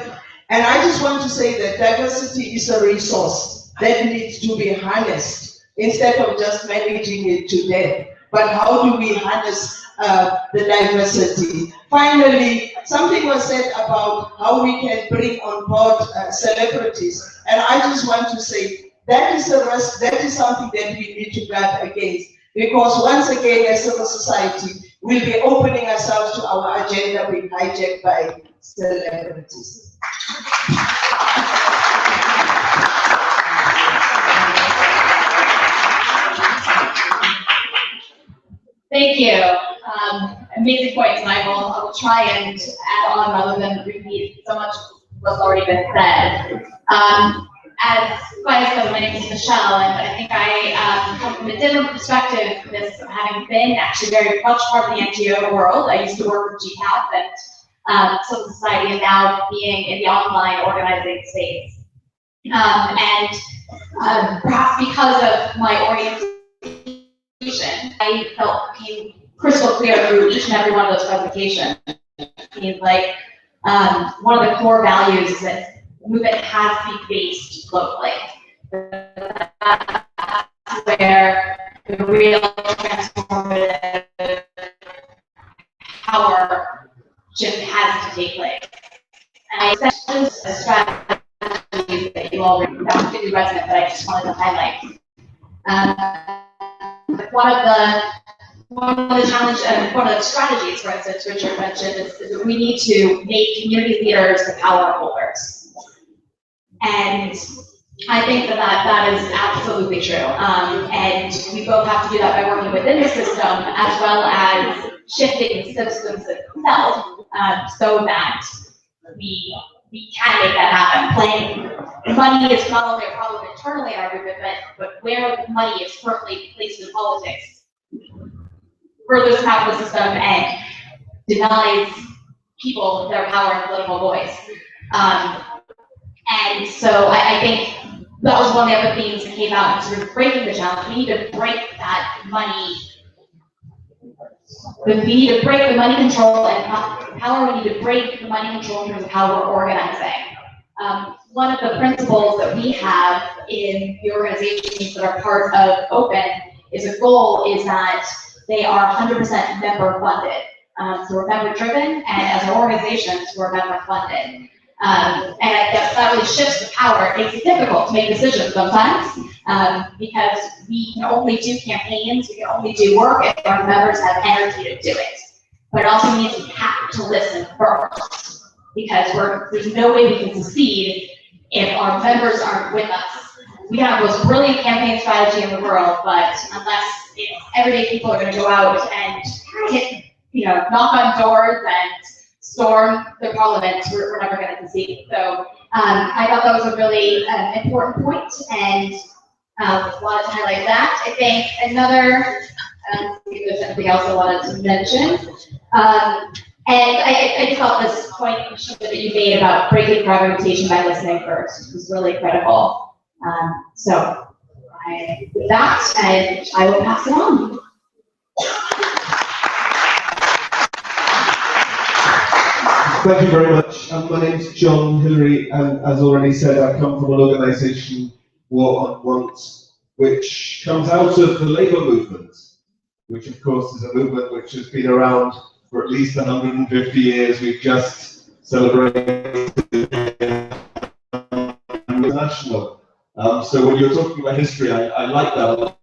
Speaker 7: And I just want to say that diversity is a resource that needs to be harnessed instead of just managing it to death. But how do we harness the diversity? Finally, something was said about how we can bring on board celebrities. And I just want to say that is a risk, that is something that we need to guard against. Because once again, as civil society, we'll be opening ourselves to our agenda being hijacked by celebrities.
Speaker 8: Thank you. Amazing points, and I will try and add on rather than repeat so much what's already been said. As Claudia said, my name is Michelle, and I think I come from a different perspective, this having been actually very much part of the NGO world. I used to work with GCAP and civil society, and now being in the online organizing space. Perhaps because of my orientation, I felt became crystal clear through each and every one of those presentations. I mean, like, one of the core values is that movement has to be based locally. That's where the real transformative power shift has to take place. And I especially a strategy that you all that was really resonant that I just wanted to highlight. One of the challenges and one of the strategies, for instance, Richard mentioned, is that we need to make community leaders the power holders. And I think that is absolutely true. And we both have to do that by working within the system as well as shifting the systems itself so that we can make that happen. Money is not only a problem internally in our movement, but where money is currently placed in politics furthers the capitalist system and denies people their power and political voice. And so I think that was one of the other themes that came out, sort of breaking the challenge. We need to break that money. We need to break the money control and power. We need to break the money control in terms of how we're organizing. One of the principles that we have in the organizations that are part of Open is a goal is that they are 100% member funded. So we're member driven, and as an organization, we're member funded. And I guess that really shifts the power. It makes it difficult to make decisions sometimes because we can only do campaigns, we can only do work if our members have energy to do it. But it also means we have to listen first because there's no way we can succeed if our members aren't with us. We have the most brilliant campaign strategy in the world, but unless everyday people are going to go out and hit, knock on doors and storm the parliament, we're never going to succeed. So I thought that was a really important point, and wanted to highlight that. I think another, if there's anything else I wanted to mention, and I just thought this point that you made about breaking fragmentation by listening first was really critical. So I with that, and I will pass it on.
Speaker 9: Thank you very much. My name's John Hillary, and as already said, I come from an organisation, War on Want, which comes out of the labour movement, which of course is a movement which has been around for at least 150 years. We've just celebrated International. So when you're talking about history, I like that a lot.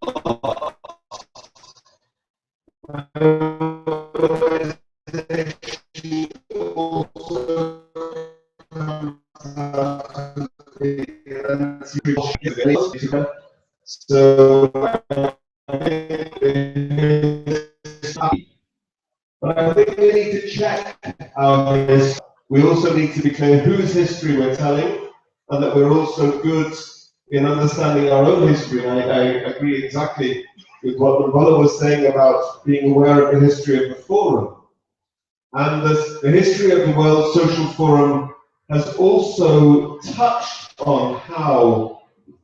Speaker 9: So but I think we need to check our history. We also need to be clear whose history we're telling, and that we're also good in understanding our own history. I agree exactly with what Ronald was saying about being aware of the history of the forum. And the history of the World Social Forum has also touched on how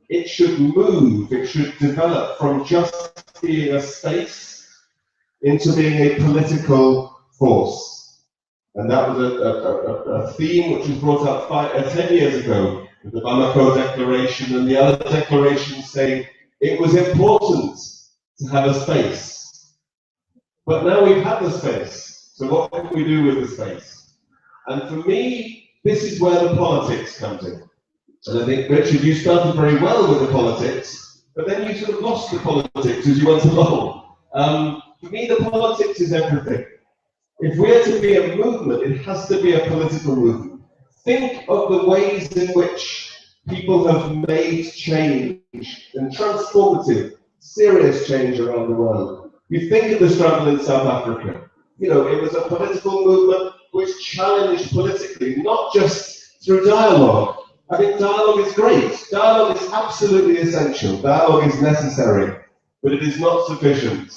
Speaker 9: it should move, it should develop from just being a space into being a political force. And that was a theme which was brought up 10 years ago with the Bamako Declaration and the other declarations saying it was important to have a space. But now we've had the space, so what can we do with the space? And for me, this is where the politics comes in. And I think, Richard, you started very well with the politics, but then you sort of lost the politics as you went along. For me, the politics is everything. If we're to be a movement, it has to be a political movement. Think of the ways in which people have made change and transformative, serious change around the world. You think of the struggle in South Africa. It was a political movement which challenged politically, not just through dialogue. I think dialogue is great. Dialogue is absolutely essential. Dialogue is necessary, but it is not sufficient.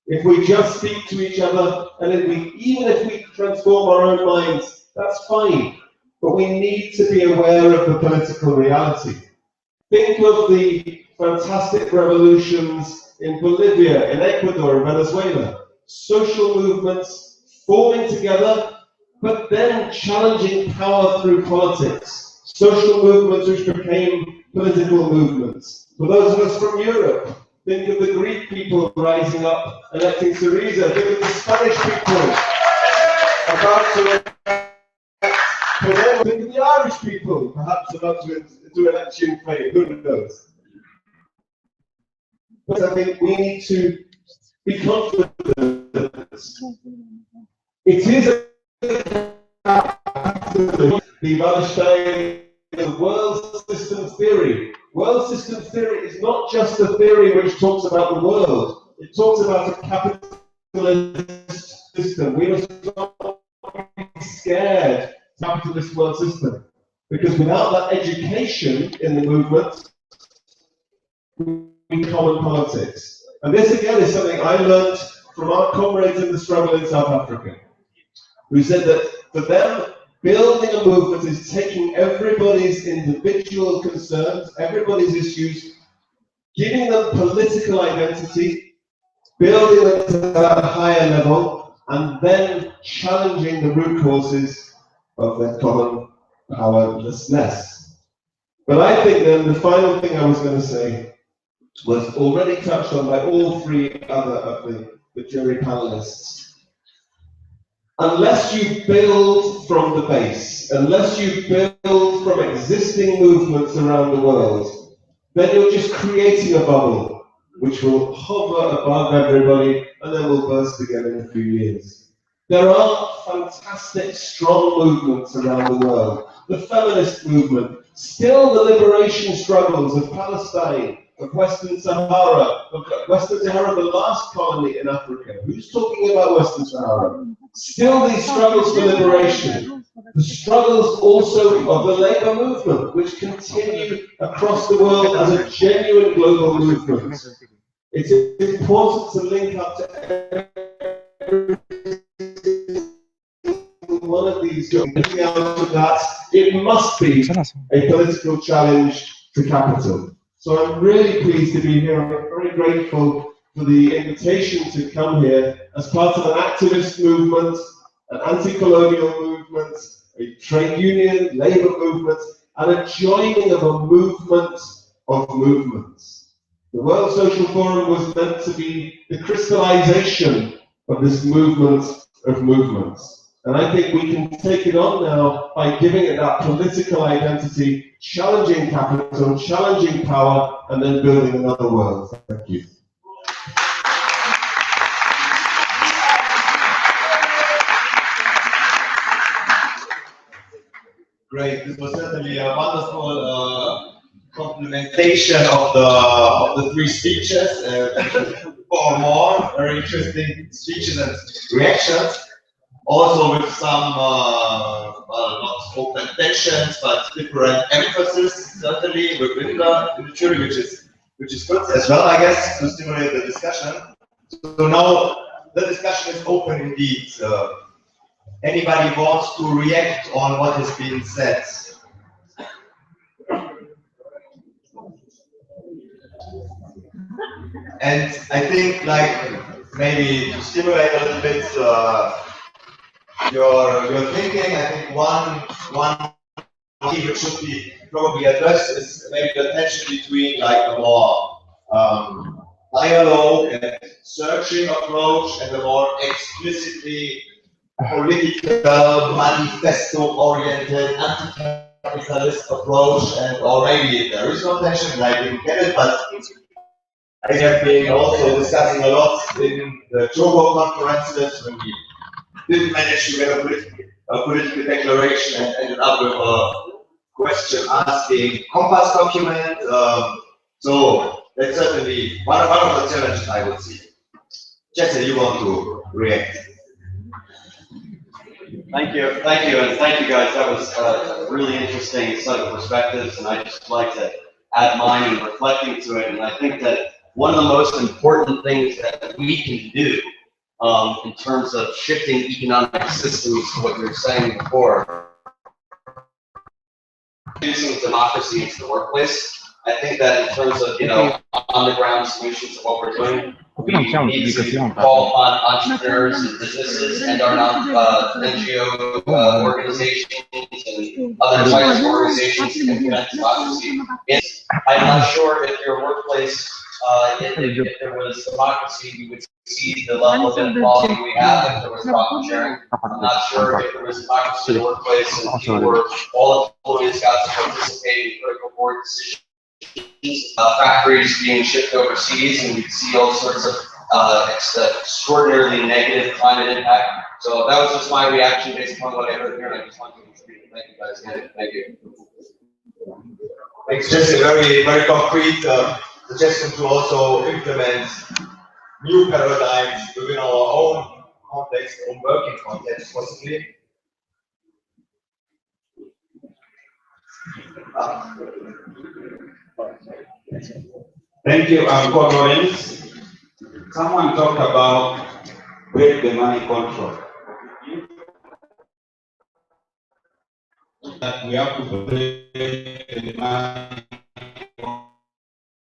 Speaker 9: If we just speak to each other, and even if we transform our own minds, that's fine. But we need to be aware of the political reality. Think of the fantastic revolutions in Bolivia, in Ecuador, in Venezuela. Social movements forming together, but then challenging power through politics. Social movements which became political movements. For those of us from Europe, think of the Greek people rising up, electing Syriza. Think of the Spanish people about to elect Podemos. Think of the Irish people perhaps about to elect Sinn Féin. Who knows? But I think we need to be confident. It is the Wallerstein, the world system theory World system theory is not just a theory which talks about the world. It talks about a capitalist system. We must not be scared of the capitalist world system. Because without that education in the movement, we common politics. And this again is something I learned from our comrades in the struggle in South Africa, who said that for them, building a movement is taking everybody's individual concerns, everybody's issues, giving them political identity, building them to a higher level, and then challenging the root causes of their common powerlessness. But I think then the final thing I was going to say was already touched on by all three other of the jury panelists. Unless you build from the base, unless you build from existing movements around the world, then you're just creating a bubble which will hover above everybody and then will burst again in a few years. There are fantastic, strong movements around the world. The feminist movement, still the liberation struggles of Palestine, of Western Sahara, the last colony in Africa. Who's talking about Western Sahara? Still these struggles for liberation. The struggles also of the labour movement, which continue across the world as a genuine global movement. It's important to link up to every one of these. Out of that, it must be a political challenge to capital. So I'm really pleased to be here. I'm very grateful for the invitation to come here as part of an activist movement, an anti-colonial movement, a trade union, labour movement, and a joining of a movement of movements. The World Social Forum was meant to be the crystallization of this movement of movements. And I think we can take it on now by giving it that political identity, challenging capital, challenging power, and then building another world. Thank you.
Speaker 5: Great. This was certainly a wonderful complementation of the three speeches. Four more very interesting speeches and reactions. Also with some not open tensions, but different emphasis certainly within the jury, which is good as well, I guess, to stimulate the discussion. So now the discussion is open indeed. Anybody wants to react on what has been said? And I think, like, maybe to stimulate a little bit your thinking, I think one key which should be probably addressed is maybe the tension between like a more dialogue and searching approach and a more explicitly political, manifesto-oriented, anti-capitalist approach, and or maybe there is no tension, and I didn't get it, but I have been also discussing a lot in the Jogo conferences when we didn't manage to get a political declaration and ended up with a question asking compass document. So that's certainly one of the challenges I would see. Jesse, you want to react?
Speaker 10: Thank you, and thank you guys. That was a really interesting set of perspectives, and I just like to add mine and reflecting to it. And I think that one of the most important things that we can do in terms of shifting economic systems, what you were saying before, introducing democracy into the workplace. I think that in terms of, on the ground solutions of what we're doing, we need to call upon entrepreneurs and businesses and our NGO organizations and other types of organizations to implement democracy. I'm not sure if your workplace, if there was democracy, you would see the level of inequality we have if there was profit sharing. I'm not sure if there was democracy in the workplace and people were, all employees got to participate in critical board decisions. Factories being shipped overseas, and we see all sorts of extraordinarily negative climate impact. So that was just my reaction based upon what I heard here, and I just wanted to contribute. Thank you guys. Thank you.
Speaker 5: Thanks. it's just a very, very concrete suggestion to also implement new paradigms within our own context, own working context, possibly.
Speaker 11: Thank you, Lawrence. Someone talked about break the money control. That we have to break the money,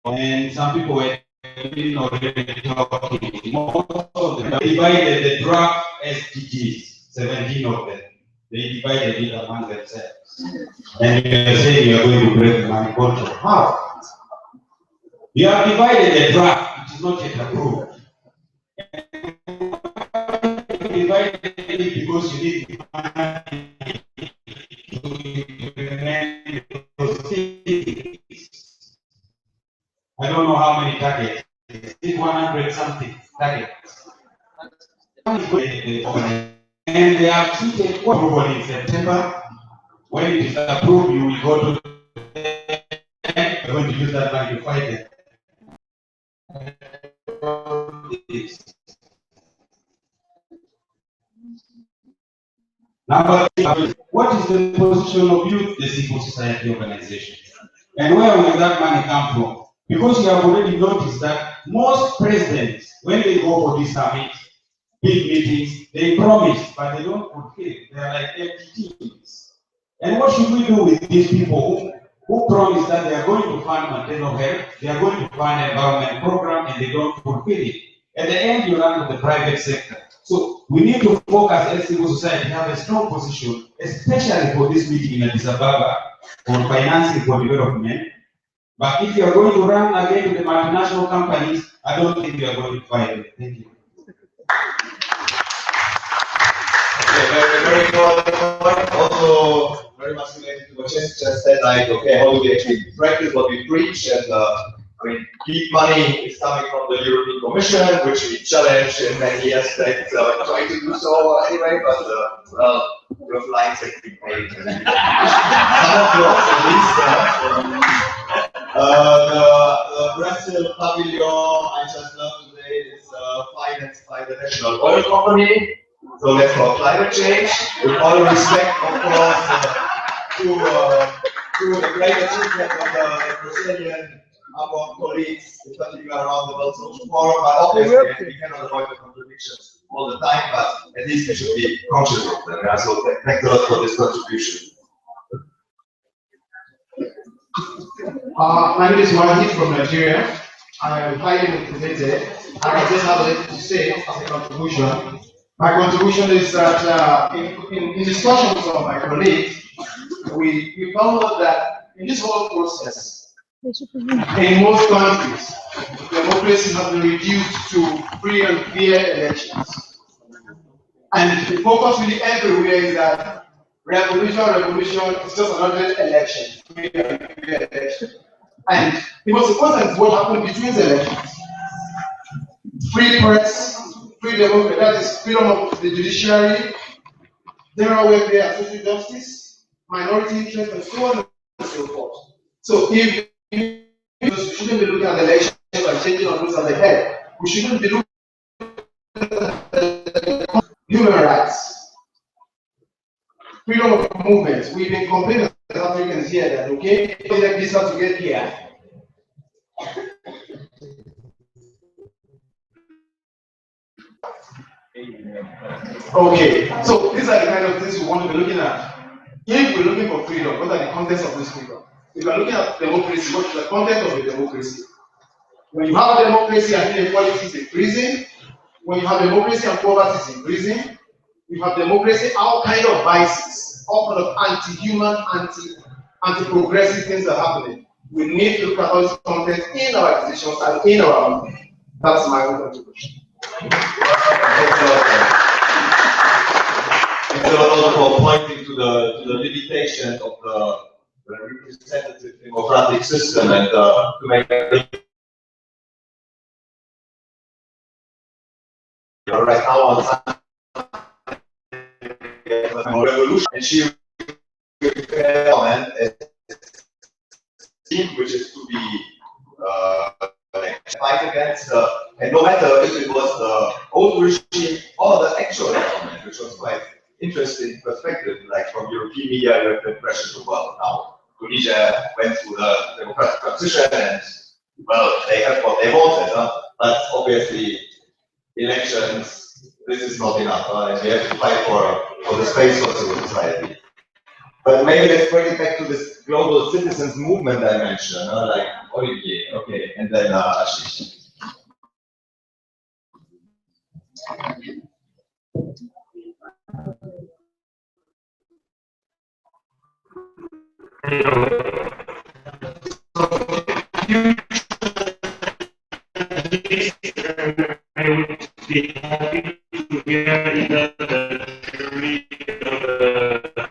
Speaker 11: and some people were already talking. Most of them divided the draft SDGs, 17 of them. They divided it among themselves. And you are saying you are going to break the money control. How? You have divided the draft, which is not yet approved. You divided it because you need money to implement those things. I don't know how many targets. It's 100 something targets. And they are treated approval in September. When it is approved, you will go to we're going to use that money to fight it. Number three, what is the position of youth, the civil society organization? And where will that money come from? Because you have already noticed that most presidents, when they go for this summit, big meetings, they promise, but they don't fulfill. They are like empty teams. And what should we do with these people who promise that they are going to fund maternal health, they are going to fund environment program, and they don't fulfill it? At the end, you run to the private sector. So we need to focus as civil society, have a strong position, especially for this meeting in Addis Ababa, on financing for development. But if you are going to run again to the multinational companies, I don't think you are going to fight it. Thank you.
Speaker 5: Okay, very important point. Also, very much related to what Jess just said, like, okay, how do we actually practice what we preach? And I mean, deep money is coming from the European Commission, which we challenge in many aspects, try to do so anyway, but well, your flights have been paid. Some of yours at least. The Brazil pavilion I just learned today is financed by the National Oil Company. So let's talk climate change, with all respect, of course, to the great achievement of the Brazilian our colleagues, in particular around the World Social Forum, but obviously we cannot avoid the contradictions all the time, but at least we should be conscious of them. Yeah? So thanks a lot for this contribution.
Speaker 12: My name is Wahid from Nigeria. I am highly motivated, and I just have a little to say as a contribution. My contribution is that in discussions of my colleagues, we found out that in this whole process, in most countries, democracy has been reduced to free and fair elections. And the focus really everywhere is that revolution is just another election, free and fair election. And the most important is what happened between the elections. Free press, free democracy, that is freedom of the judiciary, general welfare and social justice, minority interest, and so on and so forth. So if we shouldn't be looking at the elections and changing on rules at the head, we shouldn't be looking at human rights, freedom of movement. We've been complaining as Africans here that okay, it takes like this to get here. Okay, so these are the kind of things we want to be looking at. If we're looking for freedom, what are the contents of this freedom? If you're looking at democracy, what is the content of the democracy? When you have democracy and inequality is increasing, when you have democracy and poverty is increasing, you have democracy, all kind of vices, all kind of anti-human, anti-progressive things are happening. We need to look at all this content in our decisions and in our movement. That's my own contribution.
Speaker 5: Thanks a lot for pointing to the limitation of the representative democratic system and to make right now on revolution and she comment which is to be fight against, and no matter if it was the old regime or the actual government, which was quite interesting perspective. Like from European media, you have the impression of, well, now Tunisia went through the democratic transition and, well, they have what they wanted, but obviously elections, this is not enough, and we have to fight for the space for civil society. But maybe let's bring it back to this global citizens movement I mentioned, like Olivier, okay, and then Ashish.
Speaker 13: I would be happy to hear either the jury or the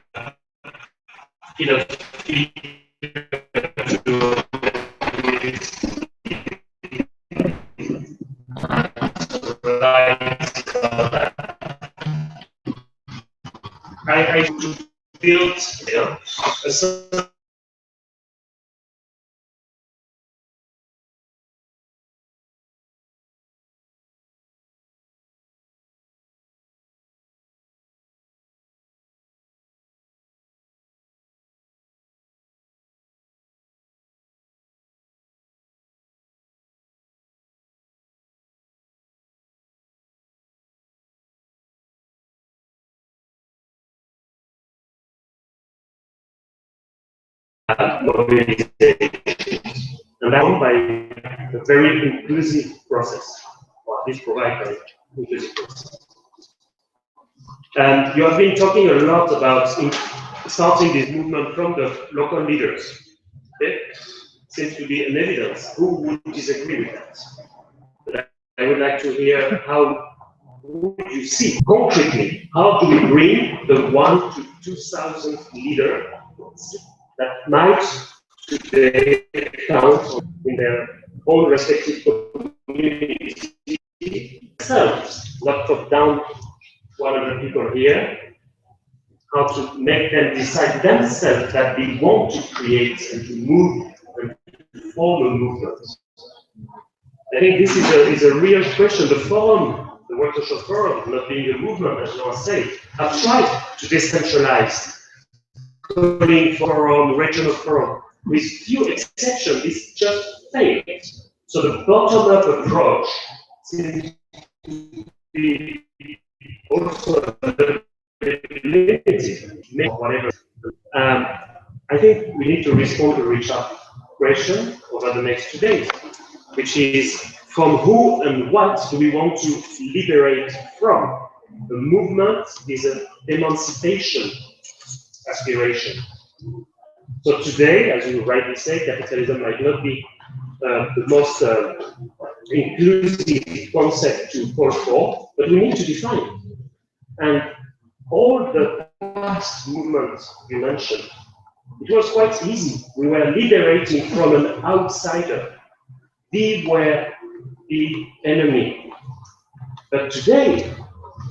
Speaker 13: I build a organization, and that by a very inclusive process, or at least provide an inclusive process. And you have been talking a lot about starting this movement from the local leaders. Okay? Seems to be an evidence. Who would disagree with that? But I would like to hear how would you see concretely, how do we bring the 1 to 2,000 leader that might today count in their own respective communities themselves, not top down 100 people here, how to make them decide themselves that they want to create and to move and to form a movement. I think this is a real question. The forum, the World Social Forum, not being a movement, as Noah said, have tried to decentralize, calling forum, regional forum. With few exceptions, this just failed. So the bottom-up approach seems to be also limited, whatever. I think we need to respond to Richard's question over the next 2 days, which is from who and what do we want to liberate from? The movement is an emancipation aspiration. So today, as you rightly say, capitalism might not be the most inclusive concept to call for, but we need to define it. And all the past movements you mentioned, it was quite easy. We were liberating from an outsider. We were the enemy. But today,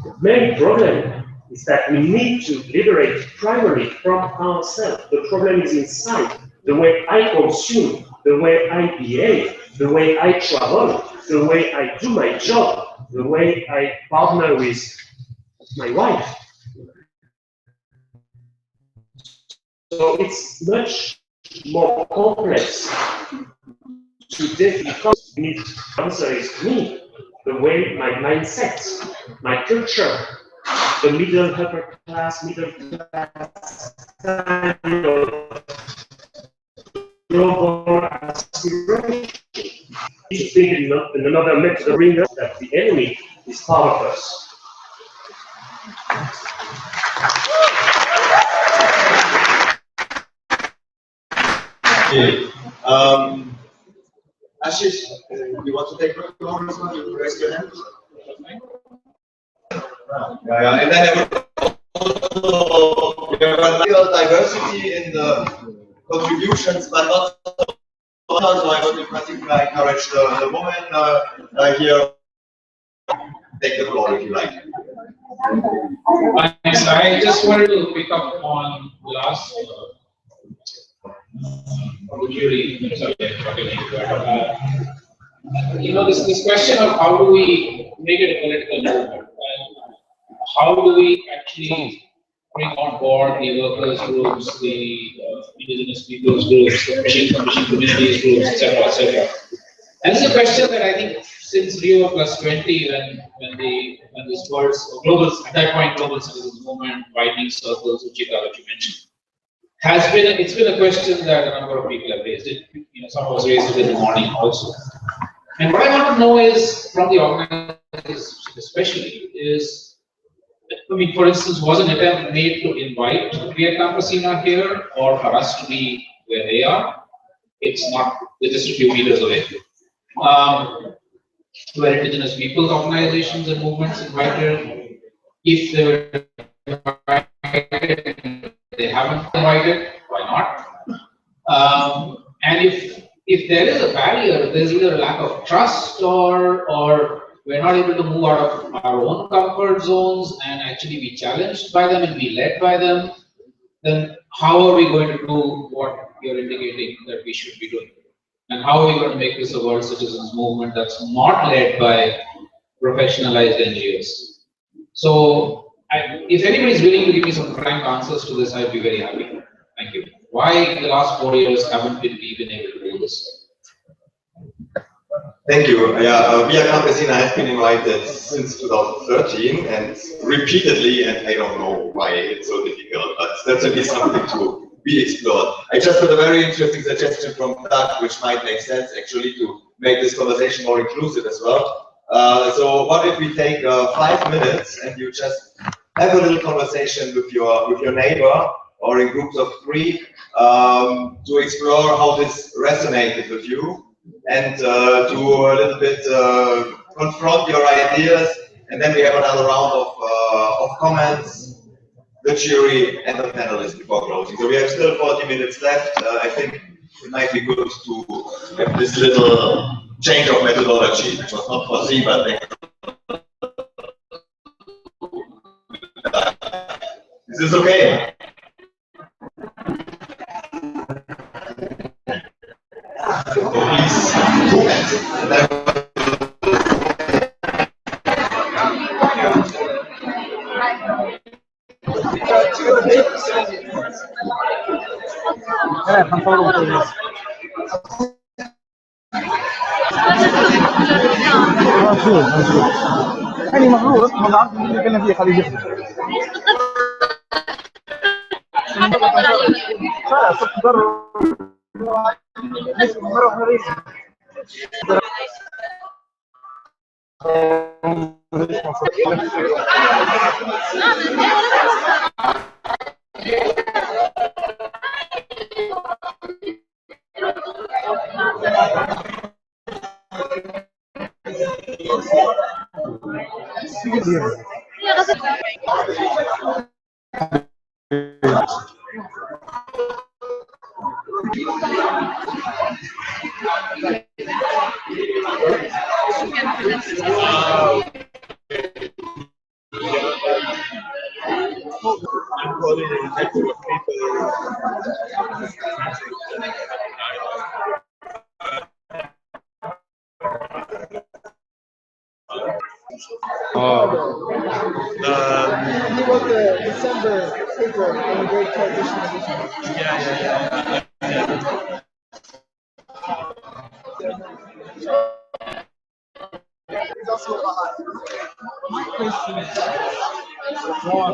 Speaker 13: the main problem is that we need to liberate primarily from ourselves. The problem is inside. The way I consume, the way I behave, the way I travel, the way I do my job, the way I partner with my wife. So it's much more complex today because the answer is me, the way my mindset, my culture, the middle upper class, middle class kind of global aspiration. We should think in another method to bring us that the enemy is part of us.
Speaker 5: Okay. Ashish, you want to take over this one? You raise your hand. Yeah, and then also we have a real diversity in the contributions, but not so I want to particularly encourage the woman here. Take the floor if you like.
Speaker 14: Thanks. I just wanted to pick up on last Usually, sorry, this question of how do we make it a political movement, and how do we actually bring on board the workers groups, the indigenous peoples groups, the fishing communities groups, etc., etc. And this is a question that I think since Rio +20, when this world's global, at that point, global citizens movement, widening circles, Uchika, that you mentioned, it's been a question that a number of people have raised. Some of us raised it in the morning also. And what I want to know is, from the organizers especially, is, for instance, was an attempt made to invite Via Campesina here, or for us to be where they are? It's not, they're just a few meters away. Were indigenous peoples organizations and movements invited? If they were invited, they haven't invited, why not? And if there is a barrier, there's either a lack of trust or we're not able to move out of our own comfort zones and actually be challenged by them and be led by them, then how are we going to do what you're indicating that we should be doing? And how are we going to make this a world citizens movement that's not led by professionalized NGOs? So, if anybody is willing to give me some frank answers to this, I'd be very happy. Thank you. Why in the last 4 years haven't we been able to do this?
Speaker 5: Thank you. Yeah, Via Campesina has been invited since 2013 and repeatedly, and I don't know why it's so difficult, but that's at least something to be explored. I just got a very interesting suggestion from Doug, which might make sense actually to make this conversation more inclusive as well. So what if we take 5 minutes and you just have a little conversation with your neighbor or in groups of 3 to explore how this resonated with you and to a little bit confront your ideas, and then we have another round of comments, the jury, and the panelists before closing. So we have still 40 minutes left. I think it might be good to have this little change of methodology, which was not foreseen, but this is okay. So please cook.
Speaker 15: يعني المفروض مضاعف اللي كان فيه خليه يخرج.
Speaker 16: He was the December paper on the Great Transition Edition.
Speaker 15: Yeah.
Speaker 16: He's also alive.
Speaker 15: My question is more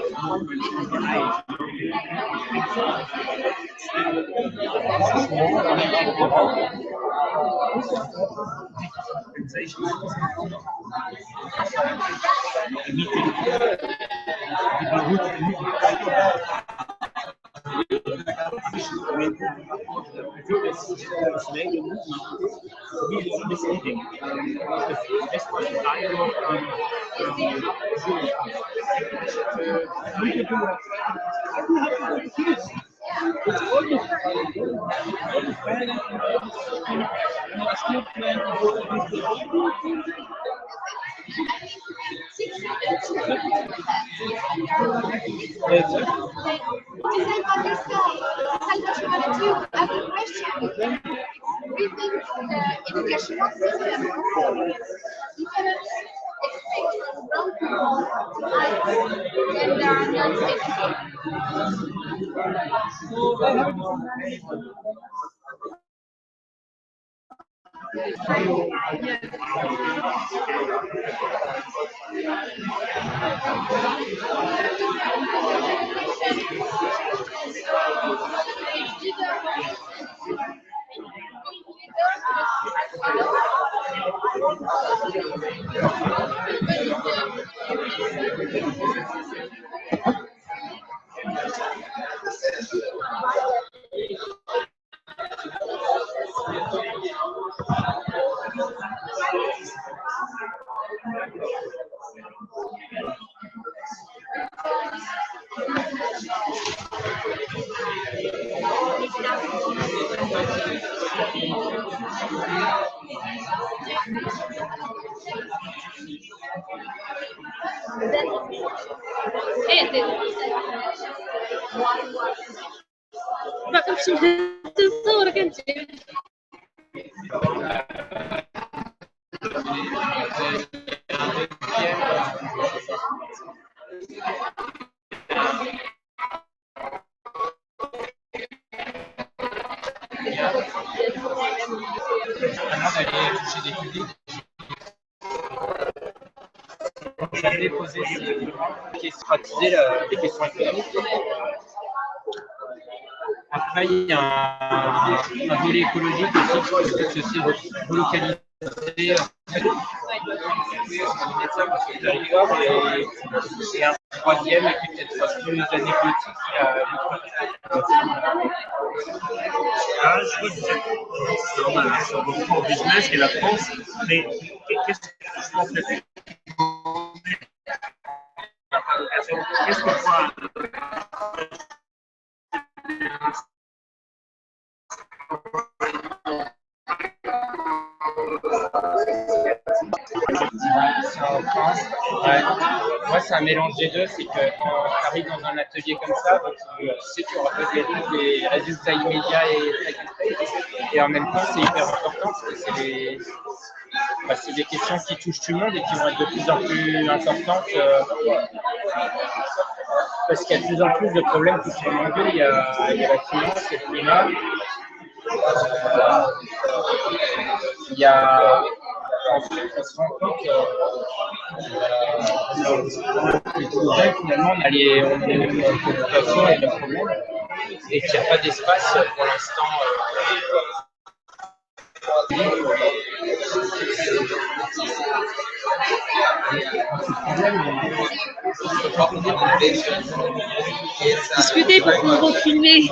Speaker 17: D'aller toucher des publics. J'avais posé ces questions, les questions économiques. Après, il y a un volet écologique aussi qui peut aussi relocaliser. Et un troisième qui peut-être plus anecdotique.
Speaker 13: Ah, je vois que vous êtes sur votre propre business et la France, mais qu'est-ce que je pense que qu'est-ce qu'on fera
Speaker 17: En France, ouais. Moi, c'est un mélange des deux. C'est que quand tu arrives dans un atelier comme ça, donc, tu sais, tu auras peut-être des résultats immédiats et très concrets. Et en même temps, c'est hyper important parce que c'est des questions qui touchent tout le monde et qui vont être de plus en plus importantes parce qu'il y a de plus en plus de problèmes qui sont mondiaux. Il y a la finance, il y a le climat. Il y a, on se rend compte que les jeunes, finalement, on a les mêmes préoccupations et les mêmes problèmes, et qu'il n'y a pas d'espace pour l'instant.
Speaker 18: Discutez parce qu'on va filmer.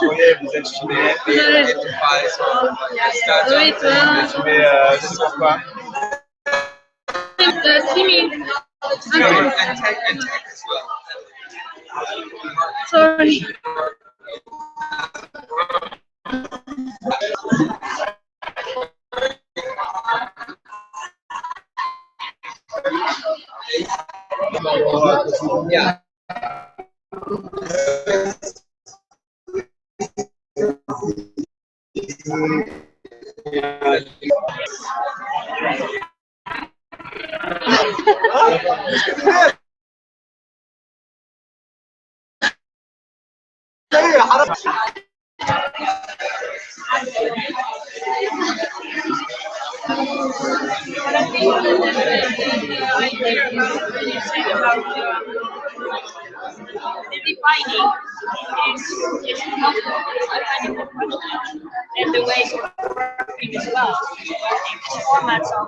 Speaker 17: Oui, vous êtes filmé.
Speaker 18: Oui, toi.
Speaker 17: C'est pourquoi.
Speaker 18: Streaming. Sorry.
Speaker 17: Yeah.
Speaker 18: And the way of working as well. Formats are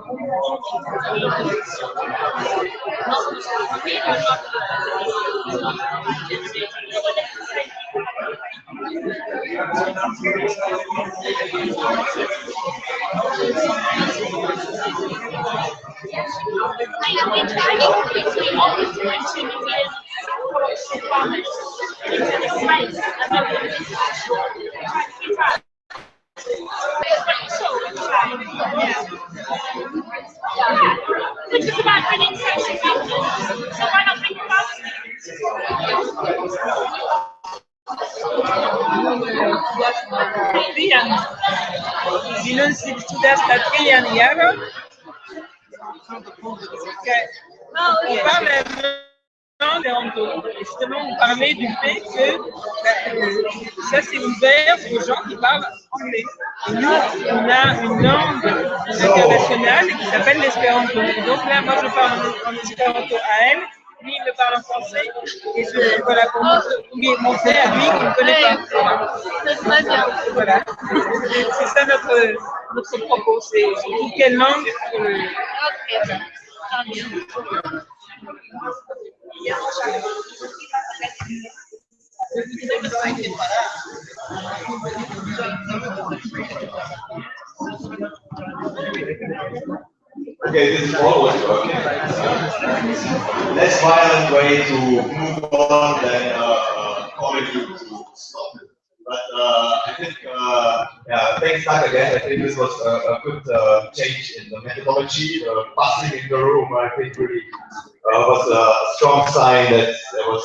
Speaker 18: which is about bringing social factors. So why not think about it?
Speaker 19: 1960 on parle et justement, on parlait du fait que ça c'est ouvert aux gens qui parlent anglais. Et nous, on a une langue internationale qui s'appelle l'espéranto. Donc là, moi je parle en espéranto à elle, lui il me parle en français, et voilà, pour montrer à lui qu'il ne connaît pas. C'est très bien. Voilà. C'est ça notre propos, c'est surtout quelle langue. Voilà. Très bien.
Speaker 5: Okay, this is always working. Less violent way to move on than calling you to stop. But I think, yeah, thanks back again. I think this was a good change in the methodology. Passing in the room, I think, really was a strong sign that there was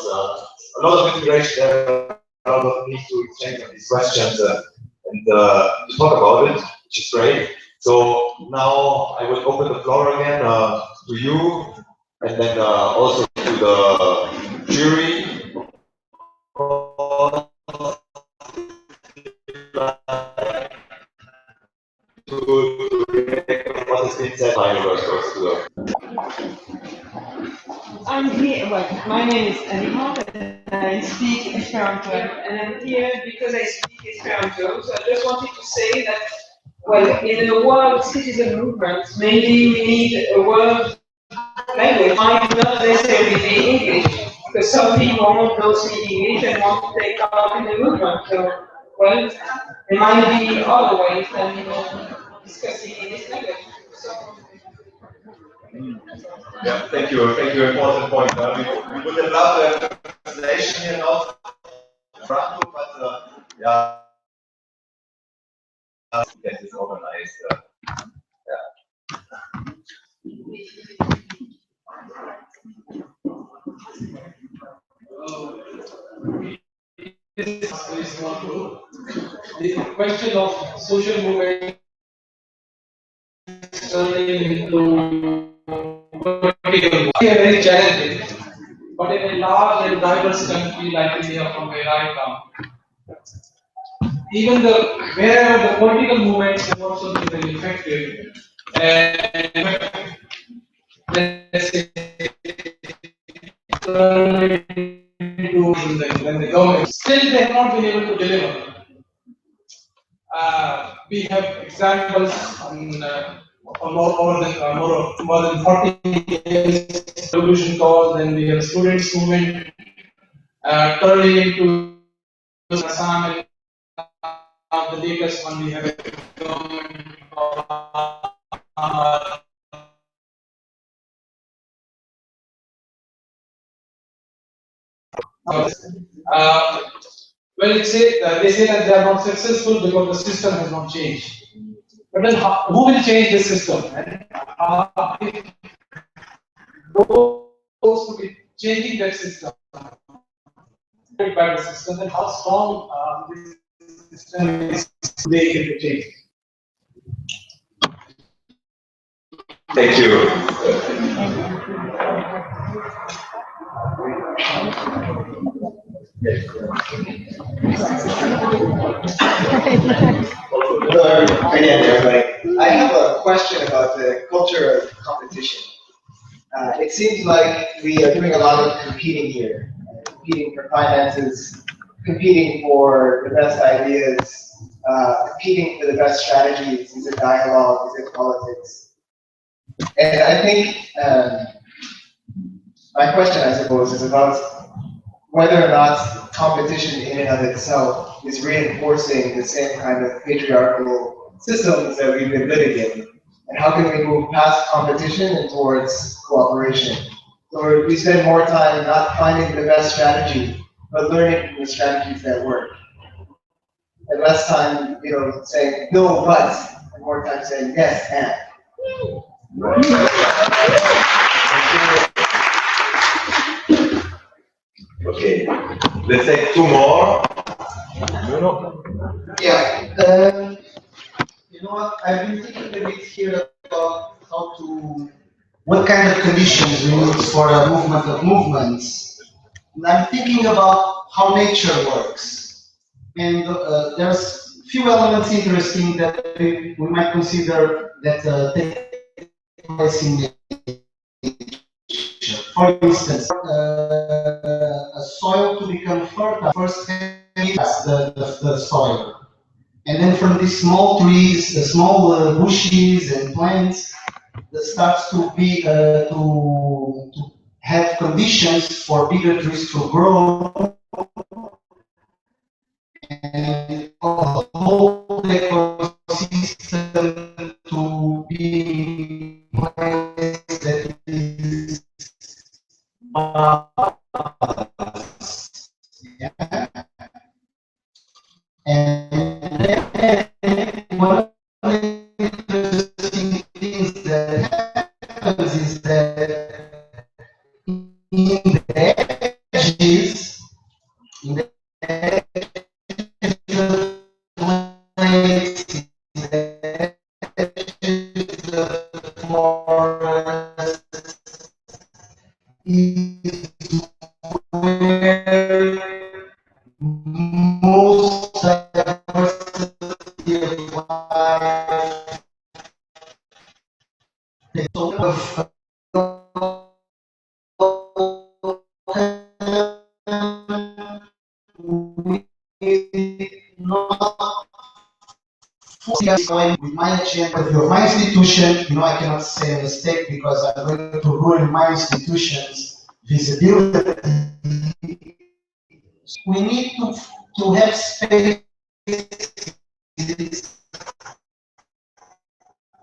Speaker 5: a lot of integration there, a lot of need to exchange on these questions and to talk about it, which is great. So now I will open the floor again to you, and then also to the jury. What has been said by the
Speaker 20: I'm here, well, my name is Anima, and I speak Esperanto, and I'm here because I speak Esperanto, so I just wanted to say that, well, in the world citizen movement, maybe we need a world language, might not necessarily be English, because some people don't speak English and want to take part in the movement, so, well, there might be other ways than discussing English language. So,
Speaker 5: yeah, thank you. Important point. We would have loved a translation here now, but yeah, get this organized.
Speaker 1: The question of social movement turning into vertical is very challenging. But in a large and diverse country like India, from where I come, even wherever the political movements have also been very effective, and let's say when the government still they have not been able to deliver. We have examples on more than 40 years revolution cause, and we have students movement turning into Assam, and the latest one we have a government well, they say that they are not successful because the system has not changed. But then, who will change the system? And those to be changing that system, by the system, then how strong this system is they can change.
Speaker 5: Thank you.
Speaker 21: Hello again, everybody. I have a question about the culture of competition. It seems like we are doing a lot of competing here, competing for finances, competing for the best ideas, competing for the best strategies. Is it dialogue? Is it politics? And I think my question, I suppose, is about whether or not competition in and of itself is reinforcing the same kind of patriarchal systems that we've been living in. And how can we move past competition and towards cooperation? So we spend more time not finding the best strategy, but learning from the strategies that work. And less time, saying no, but, and more time saying yes, and.
Speaker 5: Okay, let's take two more.
Speaker 21: Yeah.
Speaker 4: You know what? I've been thinking a bit here about what kind of conditions we need for a movement of movements. And I'm thinking about how nature works. And there's few elements interesting that we might consider that take place in nature. For instance, a soil to become fertile first has the soil. And then from these small trees, the small bushes and plants, that starts to be to have conditions for bigger trees to grow, and the whole ecosystem to be in place that is yeah. And then one of the interesting things that happens is that in the edges, in the edges of lakes, in the edges of forests, is where most diversity of life is sort of not with my agenda of my institution. You know, I cannot say a mistake because I'm going to ruin my institution's visibility. We need to have space.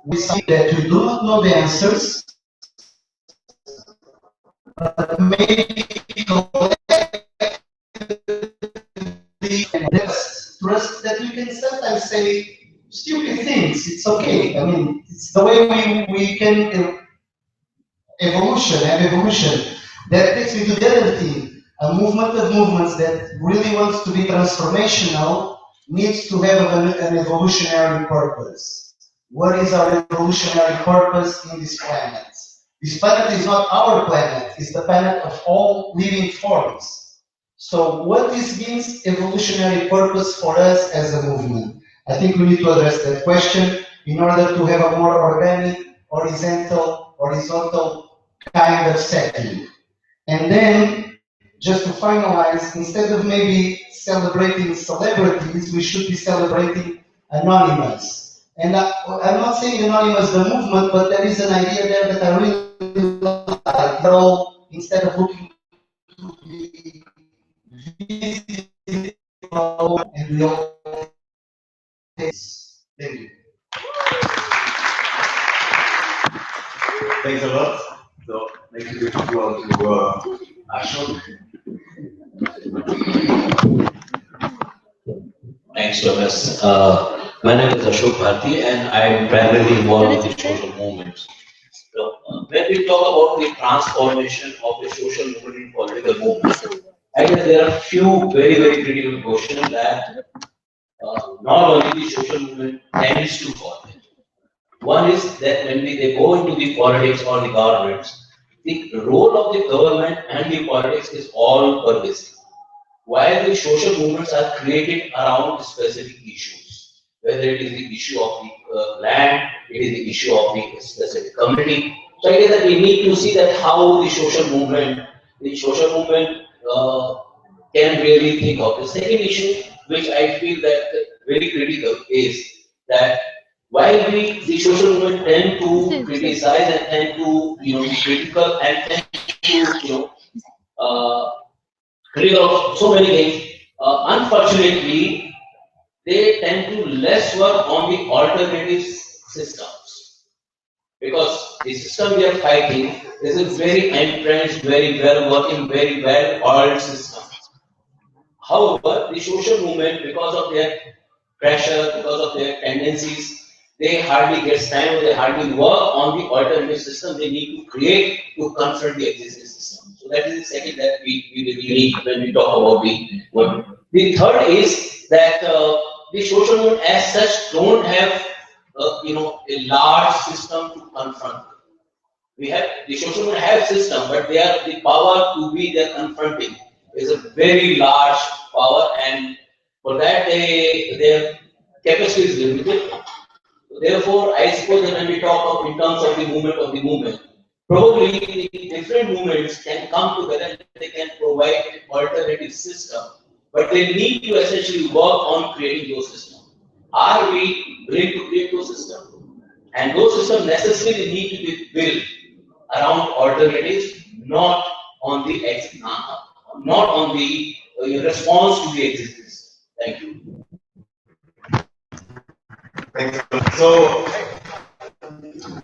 Speaker 4: We see that we do not know the answers, but maybe trust that we can sometimes say stupid things. It's okay. I mean, it's the way we can have evolution. That takes me to the other thing. A movement of movements that really wants to be transformational needs to have an evolutionary purpose. What is our evolutionary purpose in this planet? This planet is not our planet, it's the planet of all living forms. So what this means evolutionary purpose for us as a movement? I think we need to address that question in order to have a more organic, horizontal kind of setting. And then, just to finalize, instead of maybe celebrating celebrities, we should be celebrating anonymous. And I'm not saying anonymous the movement, but there is an idea there that I really like. All, instead of looking to be visible and real. Thank you.
Speaker 2: Thanks a lot. So, next we go on to Ashok.
Speaker 3: Thanks, Thomas. My name is Ashok Bharti, and I am primarily involved with the social movements. So, when we talk about the transformation of the social movement in political movements, I guess there are few very critical questions that not only the social movement tends to follow. One is that when they go into the politics or the governments, the role of the government and the politics is all pervasive. While the social movements are created around specific issues, whether it is the issue of the land, it is the issue of the specific community. So I guess that we need to see that how the social movement can really think of. The second issue, which I feel that very critical, is that while the social movement tend to criticize and tend to be critical and tend to critical of so many things, unfortunately, they tend to less work on the alternative systems. Because the system we are fighting is a very entrenched, very well working, very well oiled system. However, the social movement, because of their pressure, because of their tendencies, they hardly get time, they hardly work on the alternative system they need to create to confront the existing system. So that is the second that we really need when we talk about the one. The third is that the social movement as such don't have a large system to confront. We have the social movement have system, but they are the power to be there confronting is a very large power, and for that their capacity is limited. Therefore, I suppose that when we talk of in terms of the movement, probably the different movements can come together and they can provide an alternative system, but they need to essentially work on creating those systems. Are we willing to create those systems? And those systems necessarily need to be built around alternatives, not on the not on the response to the existence. Thank you.
Speaker 5: Thanks. So,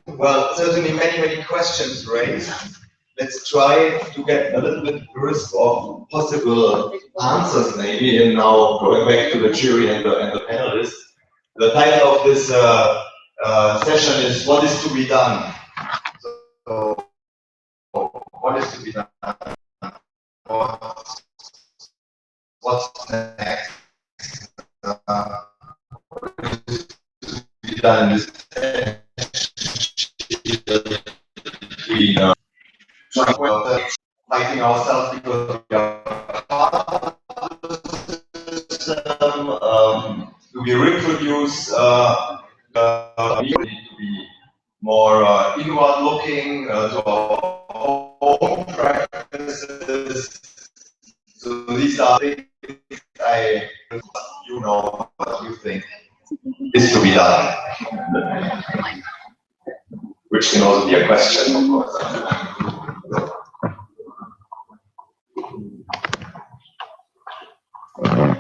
Speaker 5: well, certainly many questions raised. Let's try to get a little bit burst of possible answers maybe, and now going back to the jury and the panelists. The title of this session is "What is to be done?" So, what is to be done? What's next? What is to be done in this fighting ourselves because we are part of the system, to be reproduce, need to be more inward looking to our own practices. So these are things what you think is to be done. Which can also be a question, of course.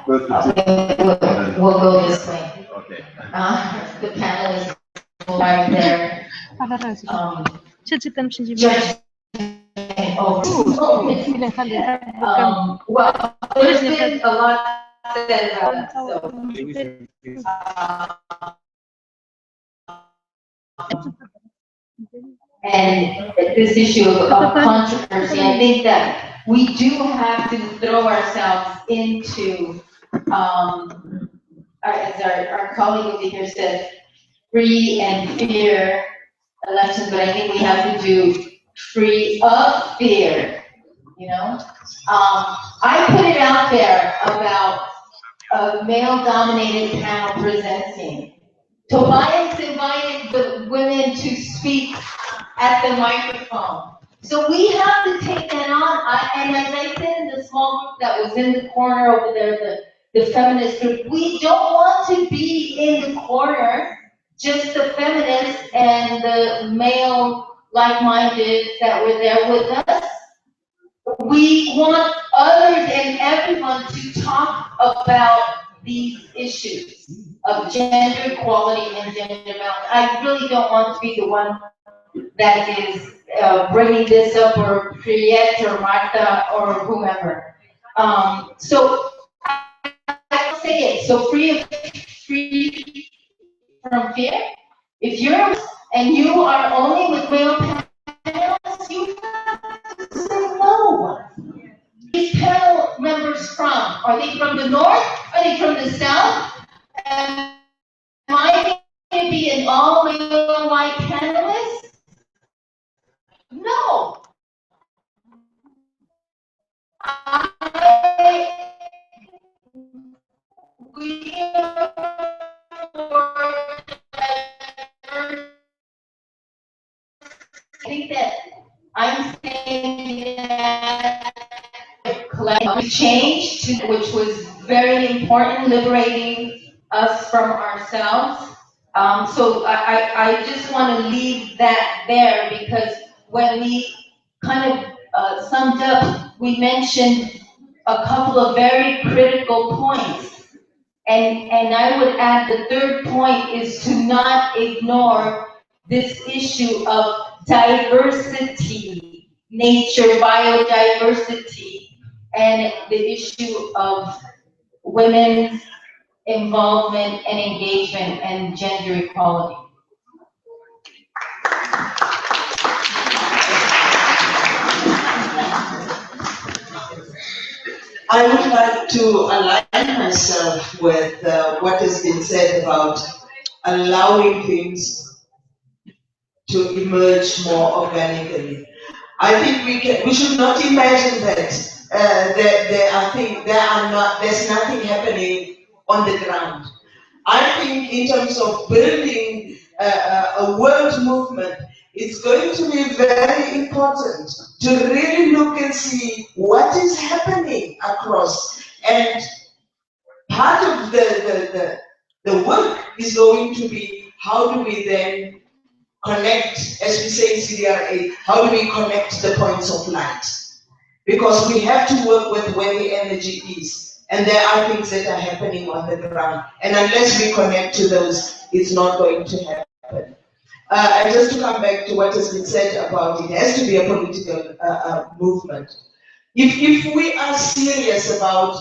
Speaker 6: We'll go this way.
Speaker 5: Okay.
Speaker 6: The panelists will arrive there. Well, there's been a lot said about and this issue of controversy, I think that we do have to throw ourselves into, as our colleague over here said, free and fear elections, but I think we have to do free of fear, I put it out there about a male-dominated panel presenting. Tobias invited the women to speak at the microphone. So we have to take that on. And as I said in the small group that was in the corner over there, the feminist group, we don't want to be in the corner, just the feminists and the male like-minded that were there with us. We want others and everyone to talk about these issues of gender equality and gender balance. I really don't want to be the one that is bringing this up, or Priet or Martha or whomever. So I'll say it. So free from fear. If you're and you are only with male panelists, you have to say no. These panel members from? Are they from the north? Are they from the south? Am I going to be an all-male white panelist? No. We I think that I'm saying that collective change, which was very important, liberating us from ourselves. So I just want to leave that there, because when we kind of summed up, we mentioned a couple of very critical points. And I would add the third point is to not ignore this issue of diversity, nature, biodiversity, and the issue of women's involvement and engagement and gender equality.
Speaker 7: I would like to align myself with what has been said about allowing things to emerge more organically. I think we should not imagine that there's nothing happening on the ground. I think in terms of building a world movement, it's going to be very important to really look and see what is happening across. And part of the work is going to be how do we then connect, as we say in CDRA, how do we connect the points of light? Because we have to work with where the energy is. And there are things that are happening on the ground. And unless we connect to those, it's not going to happen. And just to come back to what has been said about it has to be a political movement. If we are serious about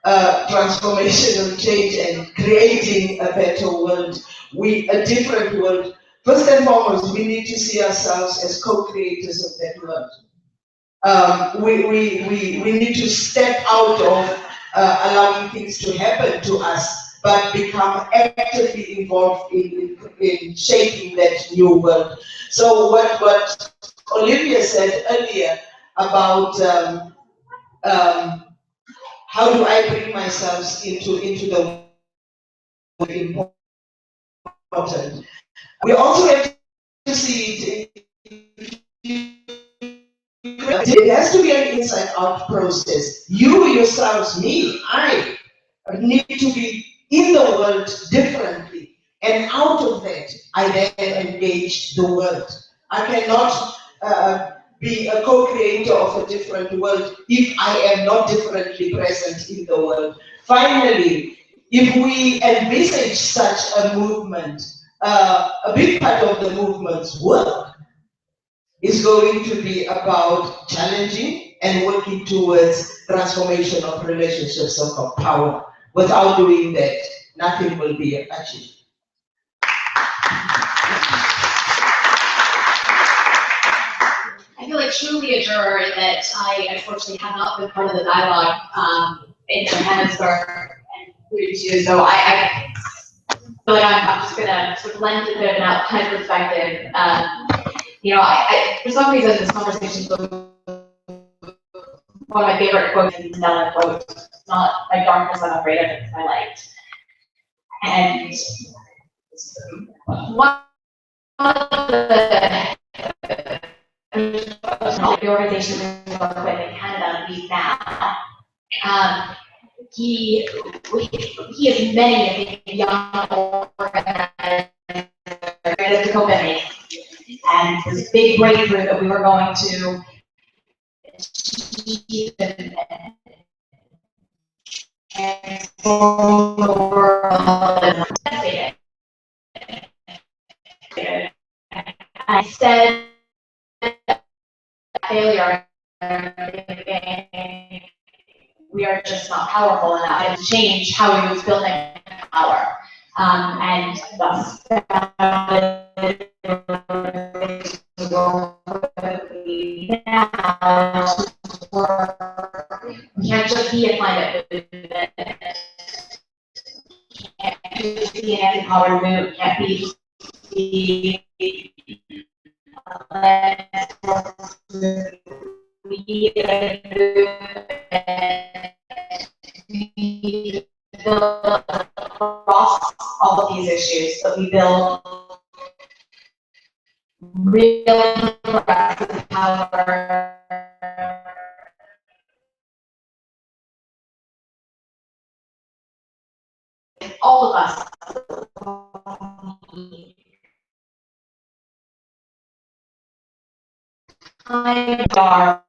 Speaker 7: transformational change and creating a better world, a different world, first and foremost, we need to see ourselves as co-creators of that world. We need to step out of allowing things to happen to us, but become actively involved in shaping that new world. So what Olivia said earlier about how do I bring myself into the world important. We also have to see it has to be an inside-out process. You yourselves, me, I need to be in the world differently. And out of that, I then engage the world. I cannot be a co-creator of a different world if I am not differently present in the world. Finally, if we envisage such a movement, a big part of the movement's work is going to be about challenging and working towards transformation of relationships of power. Without doing that, nothing will be achieved.
Speaker 8: I feel like truly a juror that I unfortunately have not been part of the dialogue in Johannesburg and alluded to, so I feel like I'm just gonna sort of lend a bit of an outside perspective. You know, I for some reason this conversation is one of my favorite quotes is Stella quote, "It's not my darkness I'm afraid of, it's my light." And one of the organizations we work with in Canada, Lead Now, he has many young organizers to Copenhagen. And this big breakthrough that we were going to achieve and transform the world. Instead, failure, we are just not powerful enough and change how he was building power. And thus, we can't just be a climate movement. We can't just be an anti-poverty movement. We can't be across all of these issues, but we build real progressive power. All of us. Are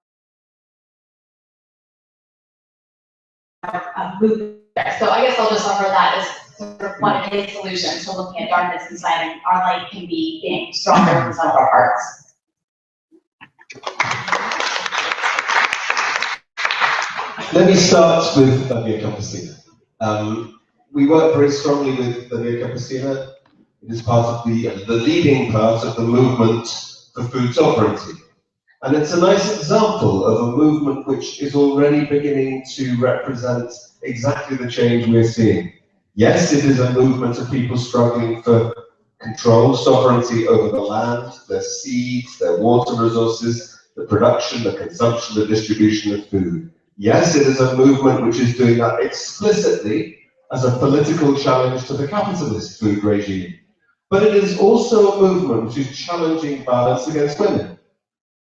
Speaker 8: movement. So I guess I'll just offer that as sort of one of his solutions to looking at darkness inside, and our light can be getting stronger inside of our hearts.
Speaker 9: Let me start with Daniel Campesina. We work very strongly with Daniel Campesina. It is part of the leading part of the movement for food sovereignty. And it's a nice example of a movement which is already beginning to represent exactly the change we're seeing. Yes, it is a movement of people struggling for control, sovereignty over the land, their seeds, their water resources, the production, the consumption, the distribution of food. Yes, it is a movement which is doing that explicitly as a political challenge to the capitalist food regime. But it is also a movement which is challenging violence against women.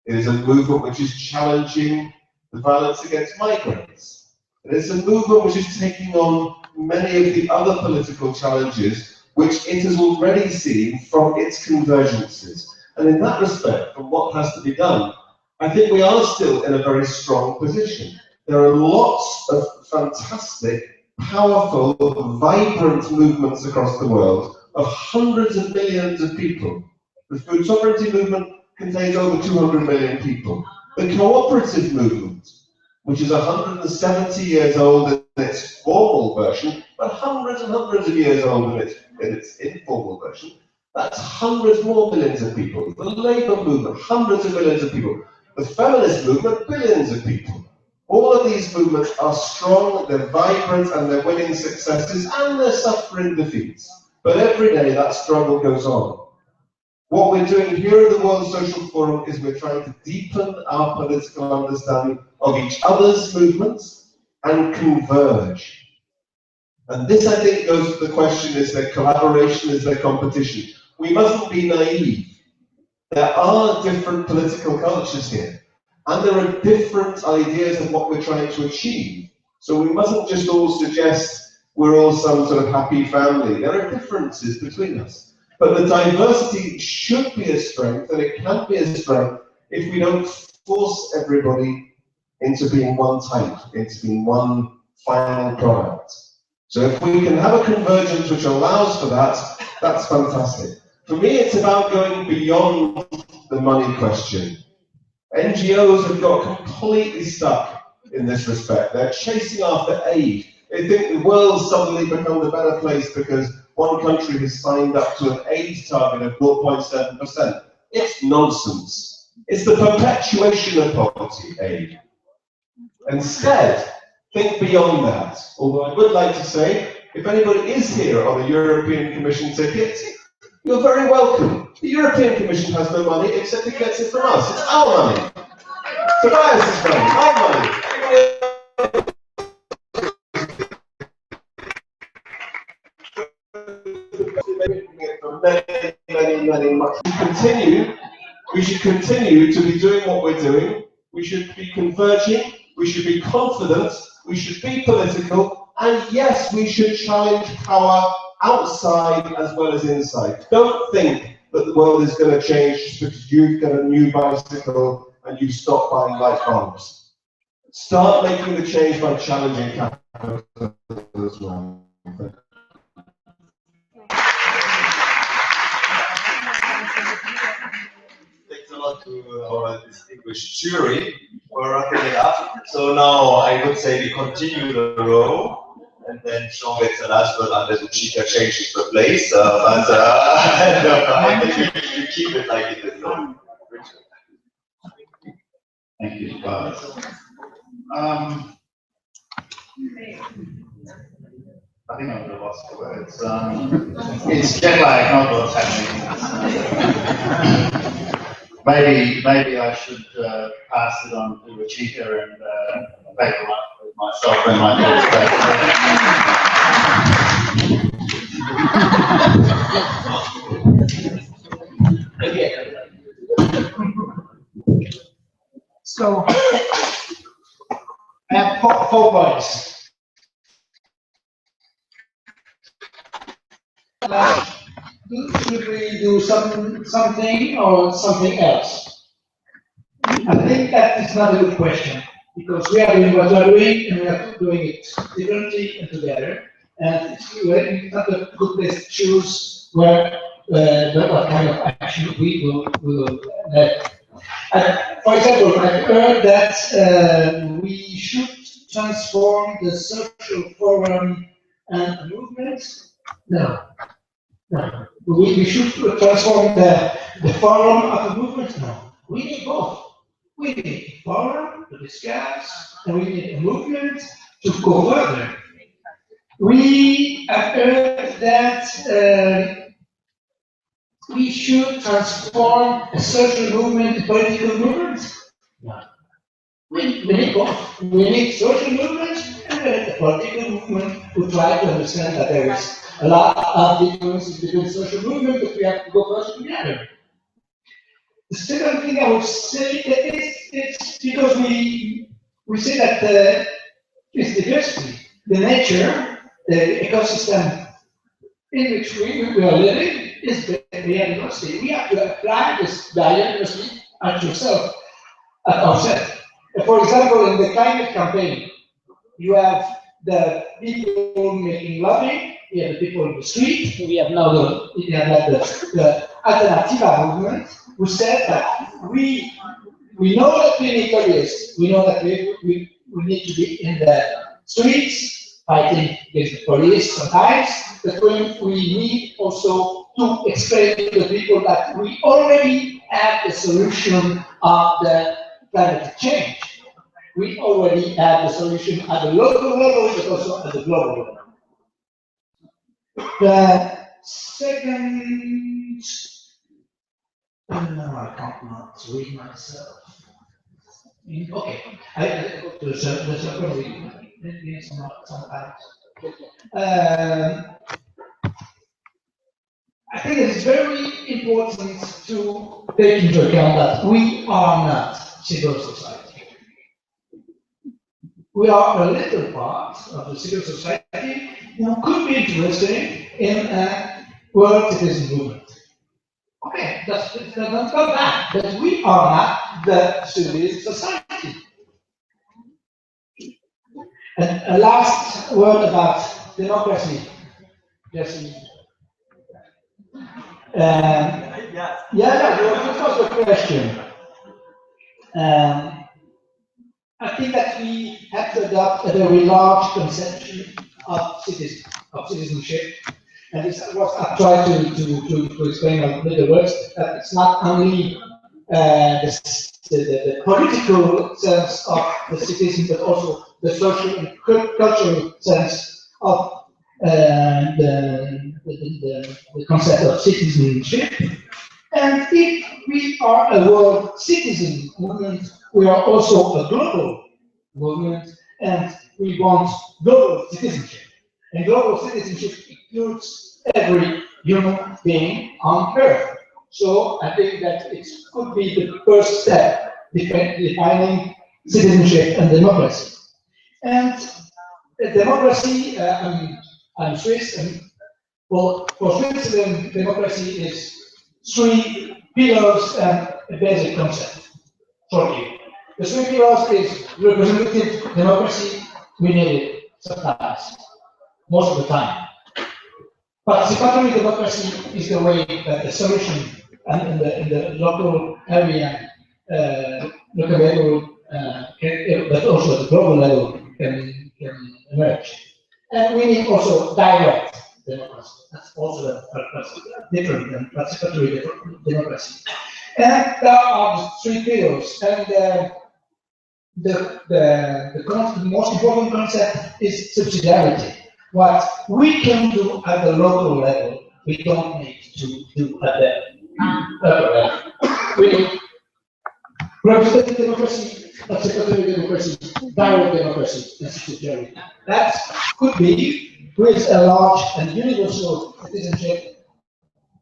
Speaker 9: It is a movement which is challenging the violence against migrants. It is a movement which is taking on many of the other political challenges which it has already seen from its convergences. And in that respect, from what has to be done, I think we are still in a very strong position. There are lots of fantastic, powerful, vibrant movements across the world of hundreds of millions of people. The food sovereignty movement contains over 200 million people. The cooperative movement, which is 170 years old in its formal version, but hundreds and hundreds of years old in its informal version, that's hundreds more millions of people. The labour movement, hundreds of millions of people. The feminist movement, billions of people. All of these movements are strong, they're vibrant, and they're winning successes, and they're suffering defeats. But every day that struggle goes on. What we're doing here at the World Social Forum is we're trying to deepen our political understanding of each other's movements and converge. And this, I think, goes to the question, is there collaboration, is there competition? We mustn't be naive. There are different political cultures here, and there are different ideas of what we're trying to achieve. So we mustn't just all suggest we're all some sort of happy family. There are differences between us. But the diversity should be a strength, and it can be a strength if we don't force everybody into being one type, into being one final product. So if we can have a convergence which allows for that, that's fantastic. For me, it's about going beyond the money question. NGOs have got completely stuck in this respect. They're chasing after aid. They think the world's suddenly become a better place because one country has signed up to an aid target of 0.7%. It's nonsense. It's the perpetuation of poverty aid. Instead, think beyond that. Although I would like to say, if anybody is here on a European Commission ticket, you're very welcome. The European Commission has no money except it gets it from us. It's our money. Tobias's money, my money. We should continue to be doing what we're doing. We should be converging. We should be confident. We should be political. And yes, we should challenge power outside as well as inside. Don't think that the world is going to change just because you've got a new bicycle and you stop buying light bulbs. Start making the change by challenging capitalism as well.
Speaker 5: Thanks a lot to our distinguished jury for wrapping it up. So now I would say we continue the row. And then Sean gets the last word unless Uchika changes the place. I think we keep it like it is.
Speaker 10: Thank you. I think I would have lost the words. It's jet lag, not what's happening. Maybe I should pass it on to Uchika and take it up with myself and my thoughts back.
Speaker 1: So, I have four points. Should we do something or something else? I think that is not a good question, because we are doing what we are doing, and we are doing it differently and together. And it's not a good place to choose what kind of action we will make. For example, I heard that we should transform the social forum and a movement. No. We should transform the forum of a movement. No. We need both. We need a forum to discuss, and we need a movement to go further. We have heard that we should transform a social movement into political movement. We need both. We need social movements and a political movement who try to understand that there is a lot of differences between social movements, but we have to go first together. The second thing I would say that it's because we say that it's diversity, the nature, the ecosystem in which we are living is biodiversity. We have to apply this biodiversity at ourselves. For example, in the climate campaign, you have the people making lobbying, you have the people in the street, we have now the Alternativa movement, who said that we know that we need lobbyists, we know that we need to be in the streets, fighting against the police sometimes, but we need also to explain to the people that we already have the solution of the climate change. We already have the solution at the local level, but also at the global level. The second, no, I can't not read myself. Okay, I go to the second reading. Sometimes. I think it's very important to take into account that we are not civil society. We are a little part of the civil society who could be interested in a world citizen movement. Okay, that's not bad, but we are not the civil society. And a last word about democracy. Jesse. Yeah, this was the question. I think that we have to adopt a very large conception of citizenship. And this is what I try to explain with the words, that it's not only the political sense of the citizen, but also the social and cultural sense of the concept of citizenship. And if we are a world citizen movement, we are also a global movement, and we want global citizenship. And global citizenship includes every human being on Earth. So I think that it could be the first step defining citizenship and democracy. And democracy, I'm Swiss, and for Switzerland, democracy is 3 pillars and a basic concept. Shortly. The 3 pillars is representative democracy, we need it sometimes, most of the time. Participatory democracy is the way that the solution in the local area, local level, but also at the global level can emerge. And we need also direct democracy. That's also different than participatory democracy. And there are the 3 pillars. And the most important concept is subsidiarity. What we can do at the local level, we don't need to do at the upper level. We need representative democracy, participatory democracy, direct democracy, and subsidiarity. That could be, with a large and universal citizenship,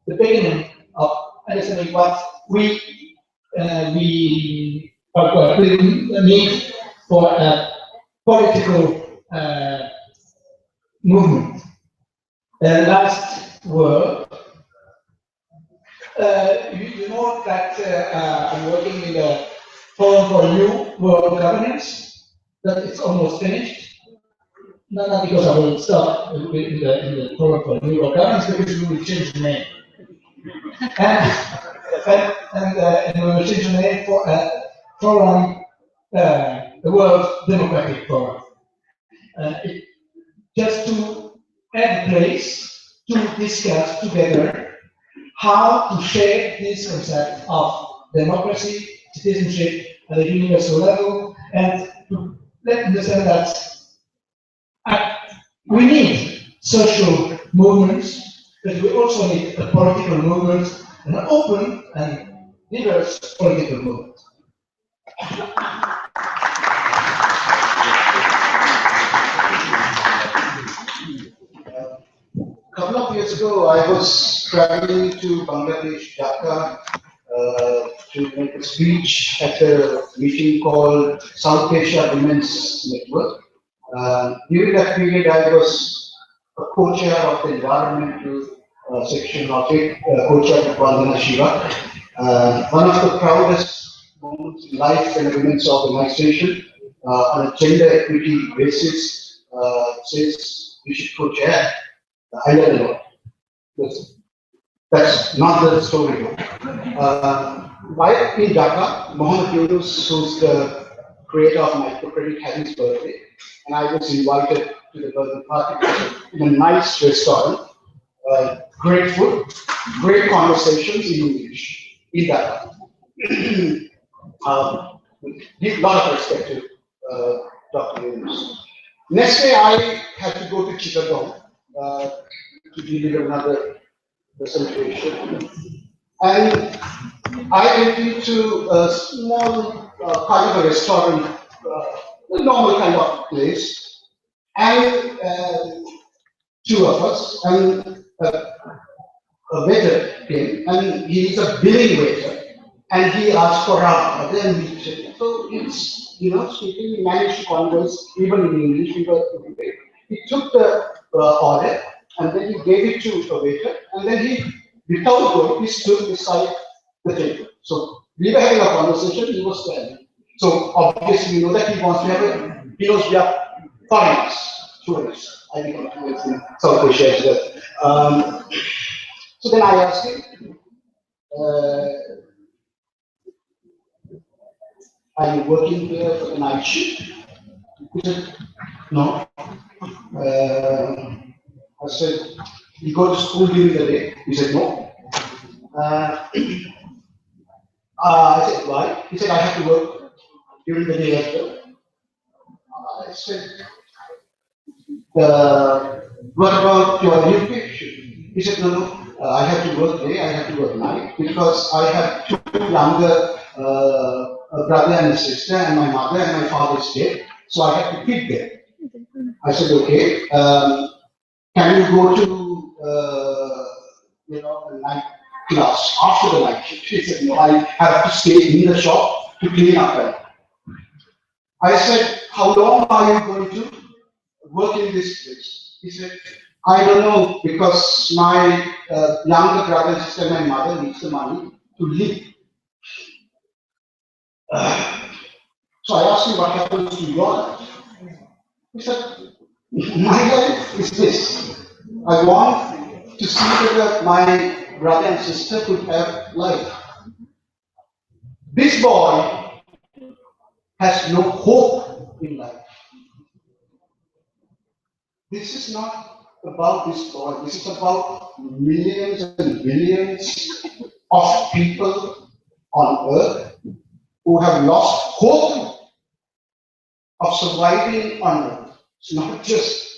Speaker 1: the beginning of understanding what we need for a political movement. Last word. You know that I'm working in the Forum for New World Governance, that it's almost finished. Not because I will stop in the Forum for New World Governance, because we will change the name. And we will change the name for a forum, the World Democratic Forum. Just to have a place to discuss together how to share this concept of democracy, citizenship at a universal level, and to let understand that We need social movements, but we also need a political movement, an open and diverse political movement.
Speaker 4: A couple of years ago, I was traveling to Bangladesh, Dhaka, to make a speech at a meeting called South Asia Women's Network. During that period, I was a co-chair of the environmental section of it, co-chair of Vandana Shiva. One of the proudest moments in life in a women's organization on a gender equity basis says we should co-chair. I don't know. That's not the story. While in Dhaka, Mohammed Yunus, who's the creator of microcredit, had his birthday, and I was invited to the birthday party in a nice restaurant. Great food, great conversations in English in Dhaka. Give a lot of respect to Dr. Yunus. Next day, I had to go to Chittagong to deliver another presentation. And I went into a small kind of a restaurant, a normal kind of place, and two of us, and a waiter came, and he is a billing waiter, and he asked for our then we said, so it's, speaking, he managed to converse even in English. He took the order, and then he gave it to a waiter, and then he, without going, he stood beside the table. So we were having a conversation, he was standing. So obviously we know that he wants to have he knows we are foreigners, tourists. I become tourists in South Asia as well. So then I asked him, are you working here for the night shift? He said, no. I said, you go to school during the day? He said, no. I said, why? He said, I have to work during the day as well. I said, what about your education? He said, no, I have to work day, I have to work night, because I have two younger a brother and a sister, and my mother and my father is dead, so I have to feed them. I said, okay, can you go to a night class after the night shift? He said, no, I have to stay in the shop to clean up. I said, how long are you going to work in this place? He said, I don't know, because my younger brother and sister and my mother needs the money to live. So I asked him, what happens to your life? He said, my life is this. I want to see whether my brother and sister could have life. This boy has no hope in life. This is not about this boy. This is about millions and billions of people on earth who have lost hope of surviving on earth. It's not just,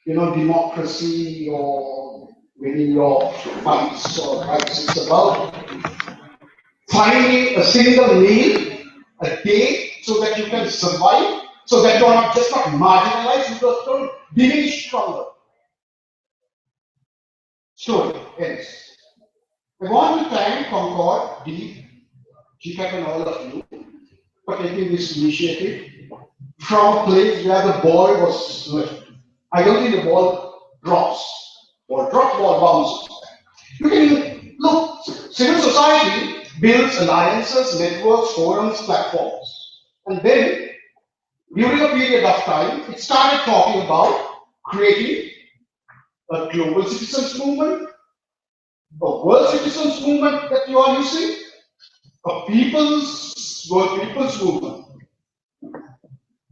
Speaker 4: democracy or winning your fights or fights. It's about finding a single meal a day so that you can survive, so that you are not just not marginalized, you don't diminish from the story. Ends. I want to thank Concord, Deep, GCAP and all of you for taking this initiative from a place where the ball was left. I don't think the ball drops. Ball drops, ball bounces. You can look, civil society builds alliances, networks, forums, platforms. And then, during a period of time, it started talking about creating a global citizens movement, a world citizens movement that you are using, a world people's movement.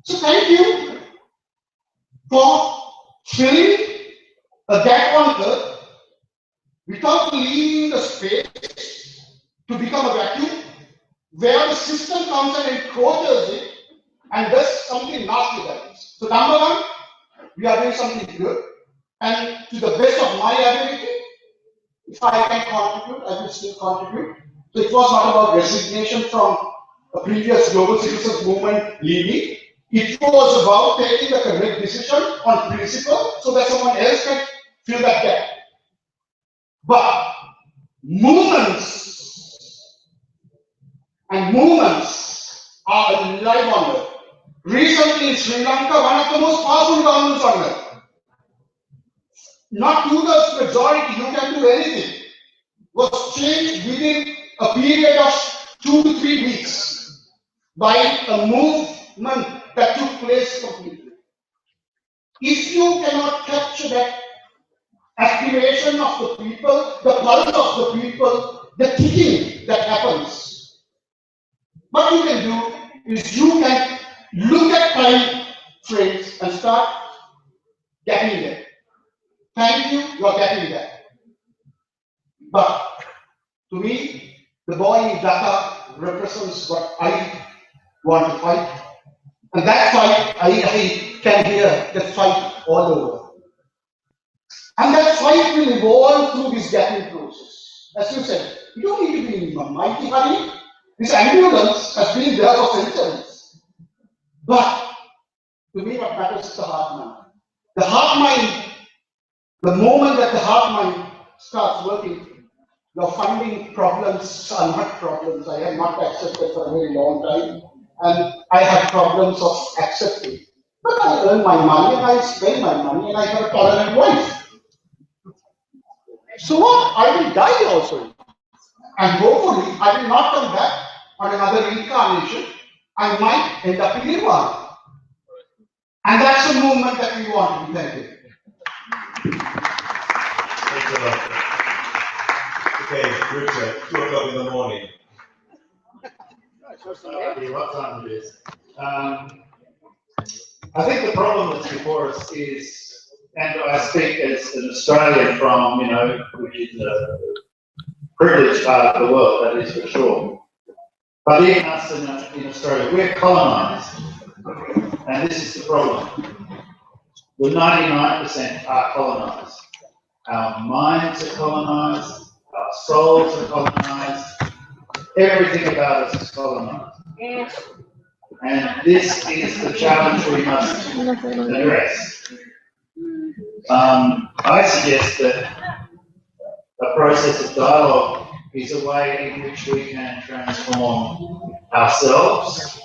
Speaker 4: So thank you for filling a gap on earth without leaving the space to become a vacuum where the system comes and encroaches it and does something nasty like this. So number one, we are doing something good, and to the best of my ability, if I can contribute, I will still contribute. So it was not about resignation from a previous global citizens movement leading. It was about taking the correct decision on principle so that someone else can fill that gap. But movements are alive on earth. Recently in Sri Lanka, one of the most powerful governments on earth. Not two-thirds majority, you can do anything, was changed within a period of 2 to 3 weeks by a movement that took place completely. If you cannot capture that activation of the people, the pulse of the people, the kicking that happens, what you can do is you can look at time frames and start getting there. Thank you, you are getting there. But to me, the boy in Dhaka represents what I want to fight. And that fight, I can hear that fight all over. And that fight will evolve through this gathering process. As you said, you don't need to be in a mighty hurry. This ambulance has been there for centuries. But to me, what matters is the heart mind. The heart mind, the moment that the heart mind starts working, your funding problems are not problems. I have not accepted for a very long time. And I have problems of accepting. But I earn my money and I spend my money and I have a tolerant wife. So what? I will die also. And hopefully I will not come back on another incarnation. I might end up in Nirvana. And that's the movement that we want to be thinking.
Speaker 2: Thanks a lot. Okay, Richard, 2 o'clock in the morning.
Speaker 10: What time it is? I think the problem that's before us is, and I speak as an Australian from, which is a privileged part of the world, that is for sure. But even us in Australia, we're colonised. And this is the problem. The 99% are colonised. Our minds are colonised, our souls are colonised, everything about us is colonised. And this is the challenge we must address. I suggest that a process of dialogue is a way in which we can transform ourselves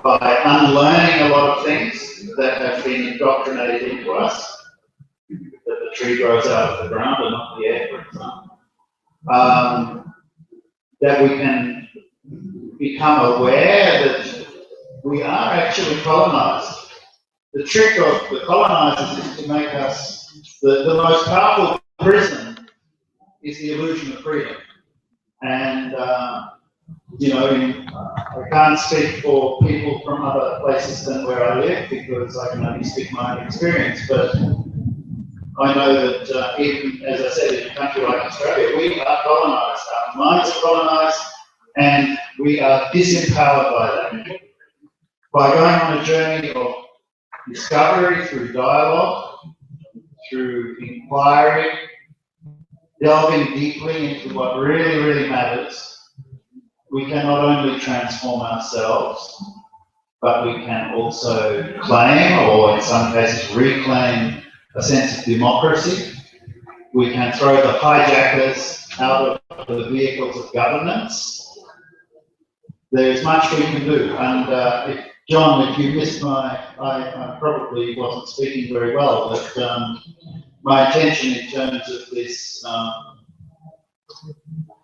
Speaker 10: by unlearning a lot of things that have been indoctrinated into us, that the tree grows out of the ground and not the air, for example. That we can become aware that we are actually colonised. The trick of the colonisers is to make us, the most powerful prison is the illusion of freedom. And, I can't speak for people from other places than where I live because I can only speak my own experience, but I know that even, as I said, in a country like Australia, we are colonised, our minds are colonised, and we are disempowered by that. By going on a journey of discovery through dialogue, through inquiry, delving deeply into what really, really matters, we can not only transform ourselves, but we can also claim, or in some cases reclaim, a sense of democracy. We can throw the hijackers out of the vehicles of governance. There's much we can do. And John, if you missed I probably wasn't speaking very well, but my intention in terms of this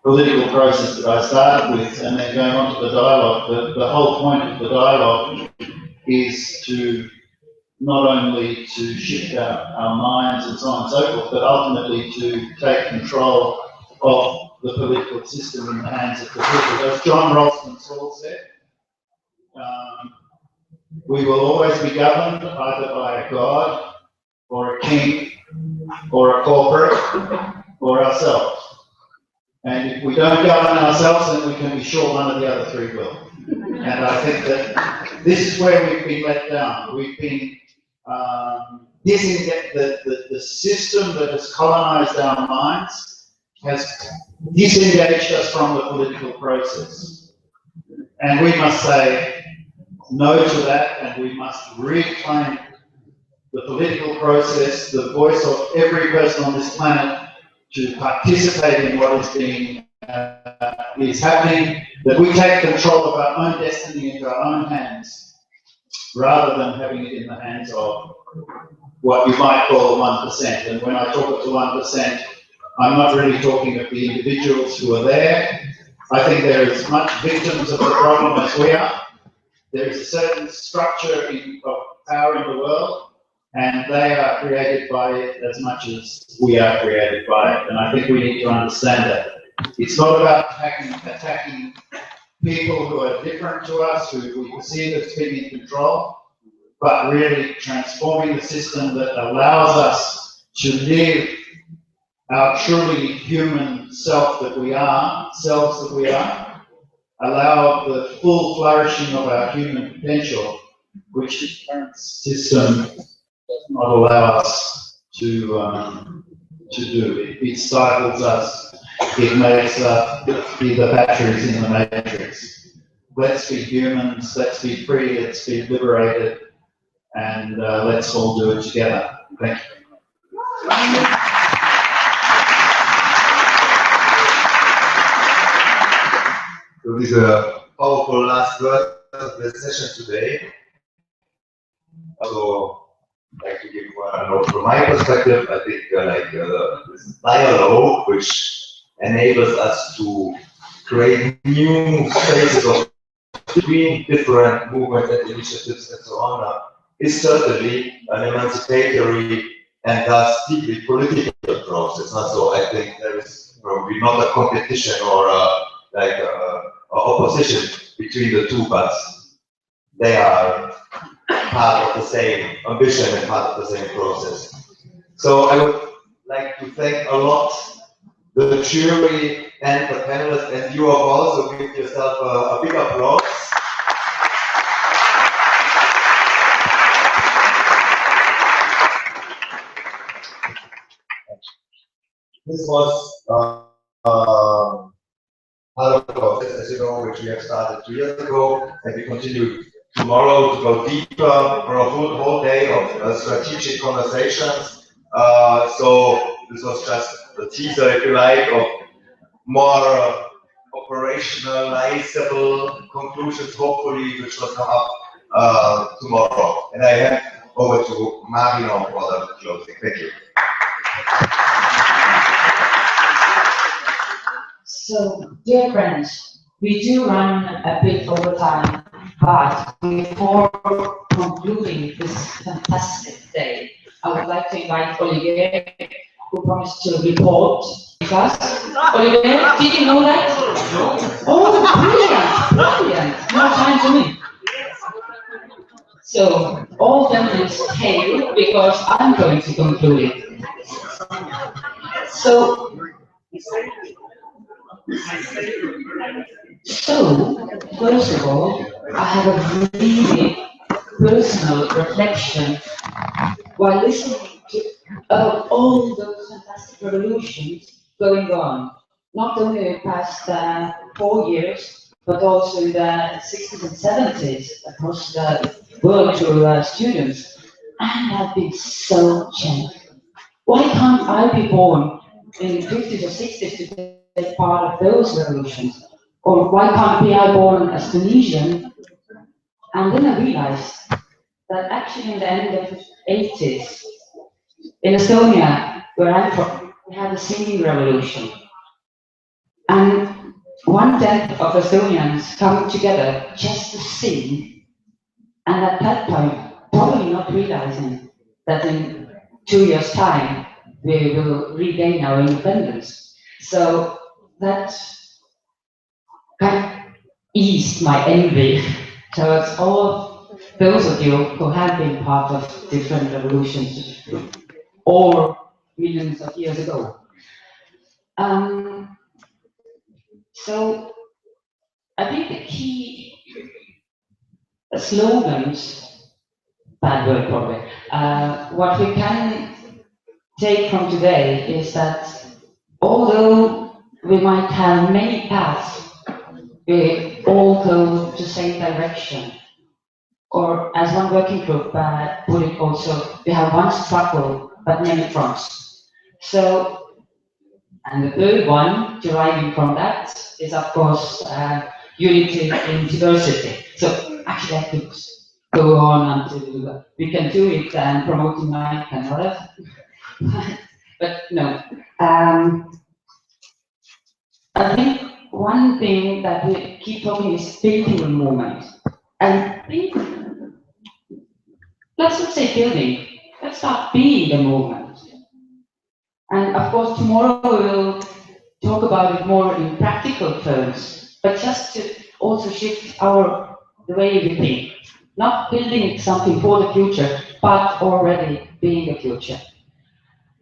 Speaker 10: political process that I started with and then going on to the dialogue, the whole point of the dialogue is to not only to shift our minds and so on and so forth, but ultimately to take control of the political system in the hands of the people. As John Ralston Saul said, we will always be governed either by a god or a king or a corporate or ourselves. And if we don't govern ourselves, then we can be sure one of the other three will. And I think that this is where we've been let down. We've been the system that has colonized our minds has disengaged us from the political process. And we must say no to that, and we must reclaim the political process, the voice of every person on this planet to participate in what is happening, that we take control of our own destiny into our own hands, rather than having it in the hands of what you might call the 1%. And when I talk of the 1%, I'm not really talking of the individuals who are there. I think they're as much victims of the problem as we are. There is a certain structure of power in the world, and they are created by it as much as we are created by it. And I think we need to understand that. It's not about attacking people who are different to us, who we perceive as being in control, but really transforming the system that allows us to live our truly human selves that we are, allow the full flourishing of our human potential, which the current system does not allow us to do. It stifles us. It makes us be the batteries in the matrix. Let's be humans. Let's be free. Let's be liberated, and let's all do it together. Thank you.
Speaker 2: So this is a powerful last word of the session today. Also, I'd like to give one note from my perspective. I think this dialogue, which enables us to create new spaces of between different movements and initiatives and so on, is certainly an emancipatory and thus deeply political process. So I think there is probably not a competition or a opposition between the two, but they are part of the same ambition and part of the same process. So I would like to thank a lot the jury and the panelists, and you have also give yourself a big applause. This was part of the process, as you know, which we have started 2 years ago, and we continue tomorrow to go deeper for a whole day of strategic conversations. So this was just a teaser, if you like, of more operationalizable conclusions, hopefully, which will come up tomorrow. And I hand over to Marino for the closing. Thank you.
Speaker 11: So, dear friends, we do run a bit over time, but before concluding this fantastic day, I would like to invite Olivier, who promised to report with us. Olivier, did you know that? Oh, brilliant, no time to me. So, all feminists hail because I'm going to conclude it. So, first of all, I have a really personal reflection while listening to all those fantastic revolutions going on, not only in the past 4 years, but also in the 60s and 70s across the world to students. And I've been so changed. Why can't I be born in the 50s or 60s to take part of those revolutions? Or why can't I be born as Tunisian? And then I realized that actually in the end of the 80s, in Estonia, where I'm from, we had a singing revolution. And 1/10 of Estonians come together just to sing. And at that point, probably not realizing that in 2 years' time, we will regain our independence. So that kind of eased my envy towards all those of you who have been part of different revolutions or millions of years ago. So I think the key slogans, bad word probably, what we can take from today is that although we might have many paths, we all go to the same direction. Or as one working group put it also, we have one struggle but many fronts. So, and the third one deriving from that is of course unity in diversity. So actually I could go on until we can do it and promoting my camera. But no. I think one thing that we keep talking is building a movement. And think, let's not say building, let's start being the movement. And of course tomorrow we'll talk about it more in practical terms, but just to also shift the way we think. Not building something for the future, but already being the future.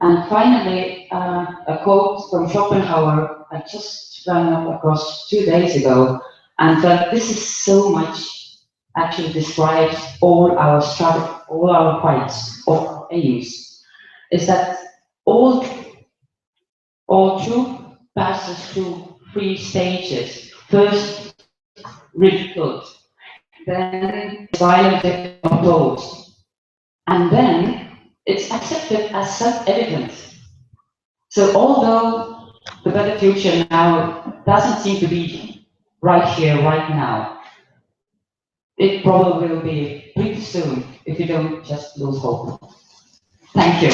Speaker 11: And finally, a quote from Schopenhauer I just ran across 2 days ago, and felt this is so much actually describes all our struggle, all our fights, all our aims, is that all truth passes through 3 stages. First, ridiculed, then violently opposed, and then it's accepted as self-evident. So although the better future now doesn't seem to be right here, right now, it probably will be pretty soon if you don't just lose hope. Thank you.